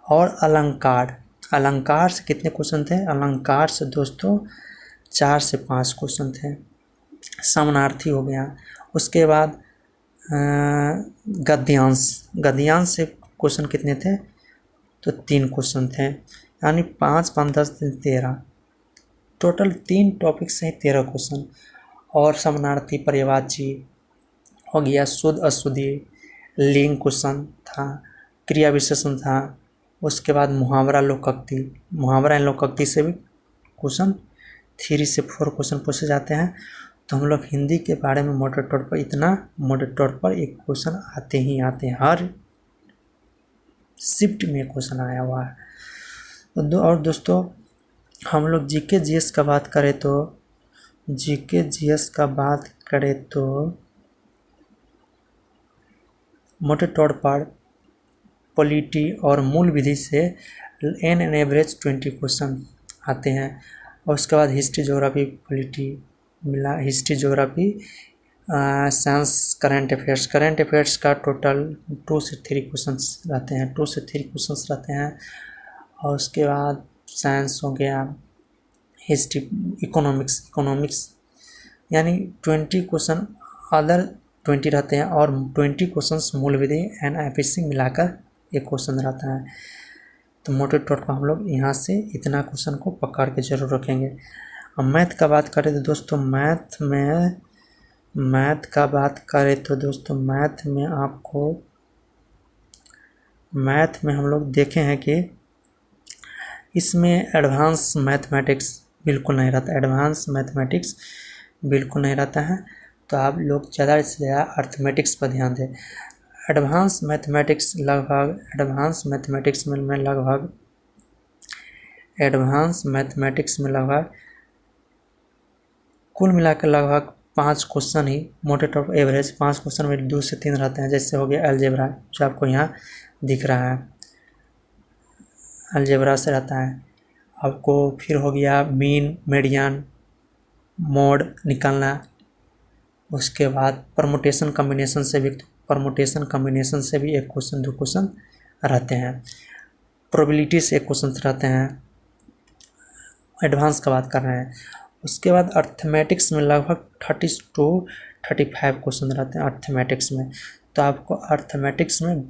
और अलंकार से कितने क्वेश्चन थे, अलंकार से दोस्तों 4 से 5 क्वेश्चन थे। समानार्थी हो गया। उसके बाद गद्यांश से क्वेश्चन कितने थे, तो 3 क्वेश्चन थे, यानी 5 5 10 13, टोटल 3 टॉपिक से 13 क्वेश्चन। और समानार्थी पर्यायवाची हो गया, शुद्ध अशुद्धि, लिंग क्वेश्चन था, क्रिया विशेषण था। उसके बाद मुहावरा एंड लोकोक्ति से भी क्वेश्चन 3 से 4 क्वेश्चन पूछे जाते हैं। तो हम लोग हिंदी के बारे में मोटे तौर पर एक क्वेश्चन आते ही आते हैं, हर शिफ्ट में क्वेश्चन आया हुआ है। और दोस्तों हम लोग जीके जीएस का बात करें तो मोटे तौर पर पॉलिटी और मूल विधि से एन एवरेज 20 क्वेश्चन आते हैं। और उसके बाद हिस्ट्री ज्योग्राफी पॉलिटी मिला, history geography science current affairs का टोटल 2 से 3 क्वेश्चन रहते हैं। और उसके बाद साइंस हो गया, हिस्ट्री, इकोनॉमिक्स, यानी 20 क्वेश्चन अदर 20 रहते हैं और 20 क्वेश्चंस मूल विधि एंड एफिशिएंसी मिलाकर एक क्वेश्चन रहता है। तो मोटे तौर पर हम लोग यहाँ से इतना क्वेश्चन को पकड़ के जरूर रखेंगे। अब मैथ का बात करें तो दोस्तों मैथ में आपको मैथ में हम लोग देखे हैं कि इसमें एडवांस मैथमेटिक्स बिल्कुल नहीं रहता है। तो आप लोग ज़्यादा से ज़्यादा अर्थमेटिक्स पर ध्यान दें। एडवांस मैथमेटिक्स में लगभग कुल मिलाकर लगभग 5 क्वेश्चन ही मोटे तौर पर एवरेज 5 क्वेश्चन में 2 से 3 रहते हैं। जैसे हो गया अलजेब्रा जो आपको यहाँ दिख रहा है, अलजेब्रा से रहता है आपको। फिर हो गया मीन, मीडियन, मोड निकालना। उसके बाद परमुटेशन कम्बिनेशन से भी 1 क्वेश्चन 2 क्वेश्चन रहते हैं। प्रोबेबिलिटी से 1 क्वेश्चन रहते हैं, एडवांस का बात कर रहे हैं। उसके बाद अर्थमेटिक्स में लगभग 30 to 35 क्वेश्चन रहते हैं अर्थमेटिक्स में। तो आपको अर्थमेटिक्स में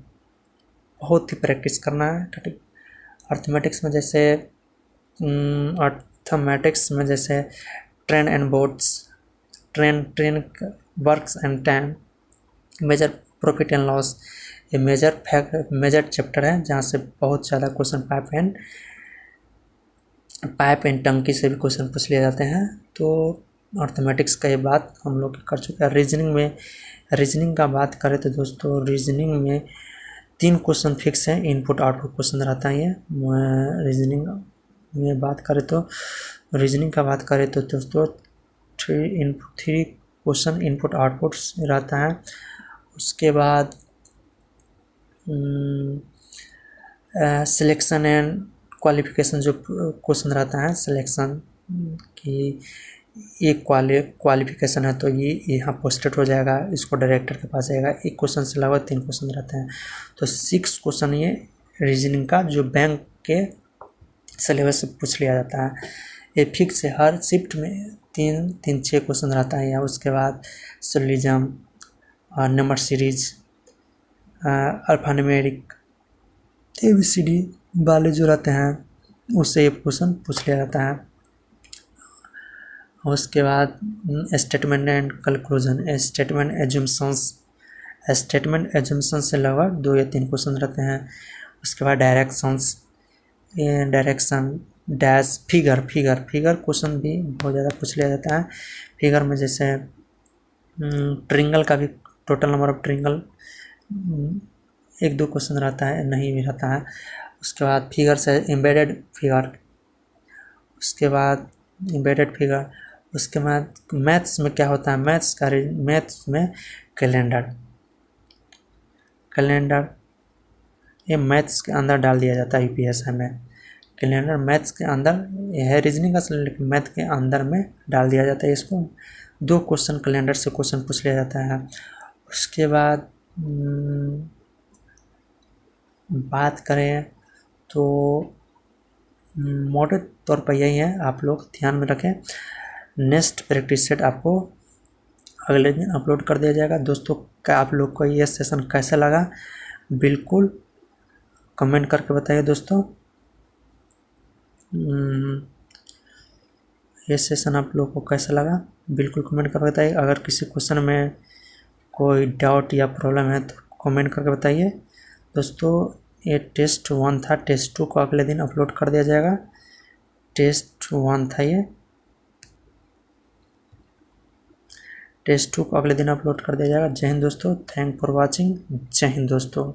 बहुत ही प्रैक्टिस करना है। अर्थमेटिक्स में जैसे train and boats, train works and time, major profit and loss, ये मेजर चैप्टर है जहाँ से बहुत ज़्यादा क्वेश्चन पाइप एंड टंकी से भी क्वेश्चन पूछ लिए जाते हैं। तो अर्थमेटिक्स का ये बात हम लोग कर चुके हैं। रीजनिंग का बात करें तो दोस्तों रीजनिंग में 3 क्वेश्चन फिक्स हैं, इनपुट आउटपुट क्वेश्चन रहता है। ये रीजनिंग में रीजनिंग का बात करें तो दोस्तों 3 क्वेश्चन इनपुट आउटपुट रहता है। उसके बाद सिलेक्शन एंड क्वालिफिकेशन जो क्वेश्चन रहता है, सिलेक्शन की एक क्वालिफिकेशन है तो ये यहाँ पोस्टेड हो जाएगा, इसको डायरेक्टर के पास जाएगा। एक क्वेश्चन से लगभग 3 क्वेश्चन रहते हैं। तो 6 क्वेश्चन ये रीजनिंग का जो बैंक के सिलेबस से पूछ लिया जाता है। ये फिक्स है, हर शिफ्ट में 6 क्वेश्चन रहता है। या उसके बाद सोलिज्म, नंबर सीरीज, अल्फान्यूमेरिक, ABCD वाले जो रहते हैं उससे ये क्वेश्चन पूछ लिया जाता है। उसके बाद statement and conclusion, statement assumptions से लगभग 2 या 3 क्वेश्चन रहते हैं। उसके बाद डायरेक्शन डैश फिगर क्वेश्चन भी बहुत ज़्यादा पूछ लिया जाता है। फिगर में जैसे ट्रिंगल का भी total number of triangle 1-2 question रहता है, नहीं भी रहता है। उसके बाद फिगर से एम्बेडेड फिगर, उसके बाद मैथ्स में क्या होता है, मैथ्स में कैलेंडर ये मैथ्स के अंदर डाल दिया जाता है। यूपीएससी में कैलेंडर मैथ्स के अंदर है, रीजनिंग का लेकिन मैथ के अंदर में डाल दिया जाता है। इसको 2 क्वेश्चन कैलेंडर से क्वेश्चन पूछ लिया जाता है। उसके बाद बात करें तो मोटे तौर पर यही है, आप लोग ध्यान में रखें। नेक्स्ट प्रैक्टिस सेट आपको अगले दिन अपलोड कर दिया जाएगा। दोस्तों क्या आप लोग को ये सेशन कैसा लगा बिल्कुल कमेंट करके बताइए। दोस्तों ये सेशन आप लोग को कैसा लगा बिल्कुल कमेंट करके बताइए। अगर किसी क्वेश्चन में कोई डाउट या प्रॉब्लम है तो कमेंट करके बताइए। दोस्तों ये टेस्ट 1 था, टेस्ट 2 को अगले दिन अपलोड कर दिया जाएगा। टेस्ट 1 था, ये टेस्ट 2 को अगले दिन अपलोड कर दिया जाएगा। जय हिंद दोस्तों, थैंक फॉर वॉचिंग। जय हिंद दोस्तों।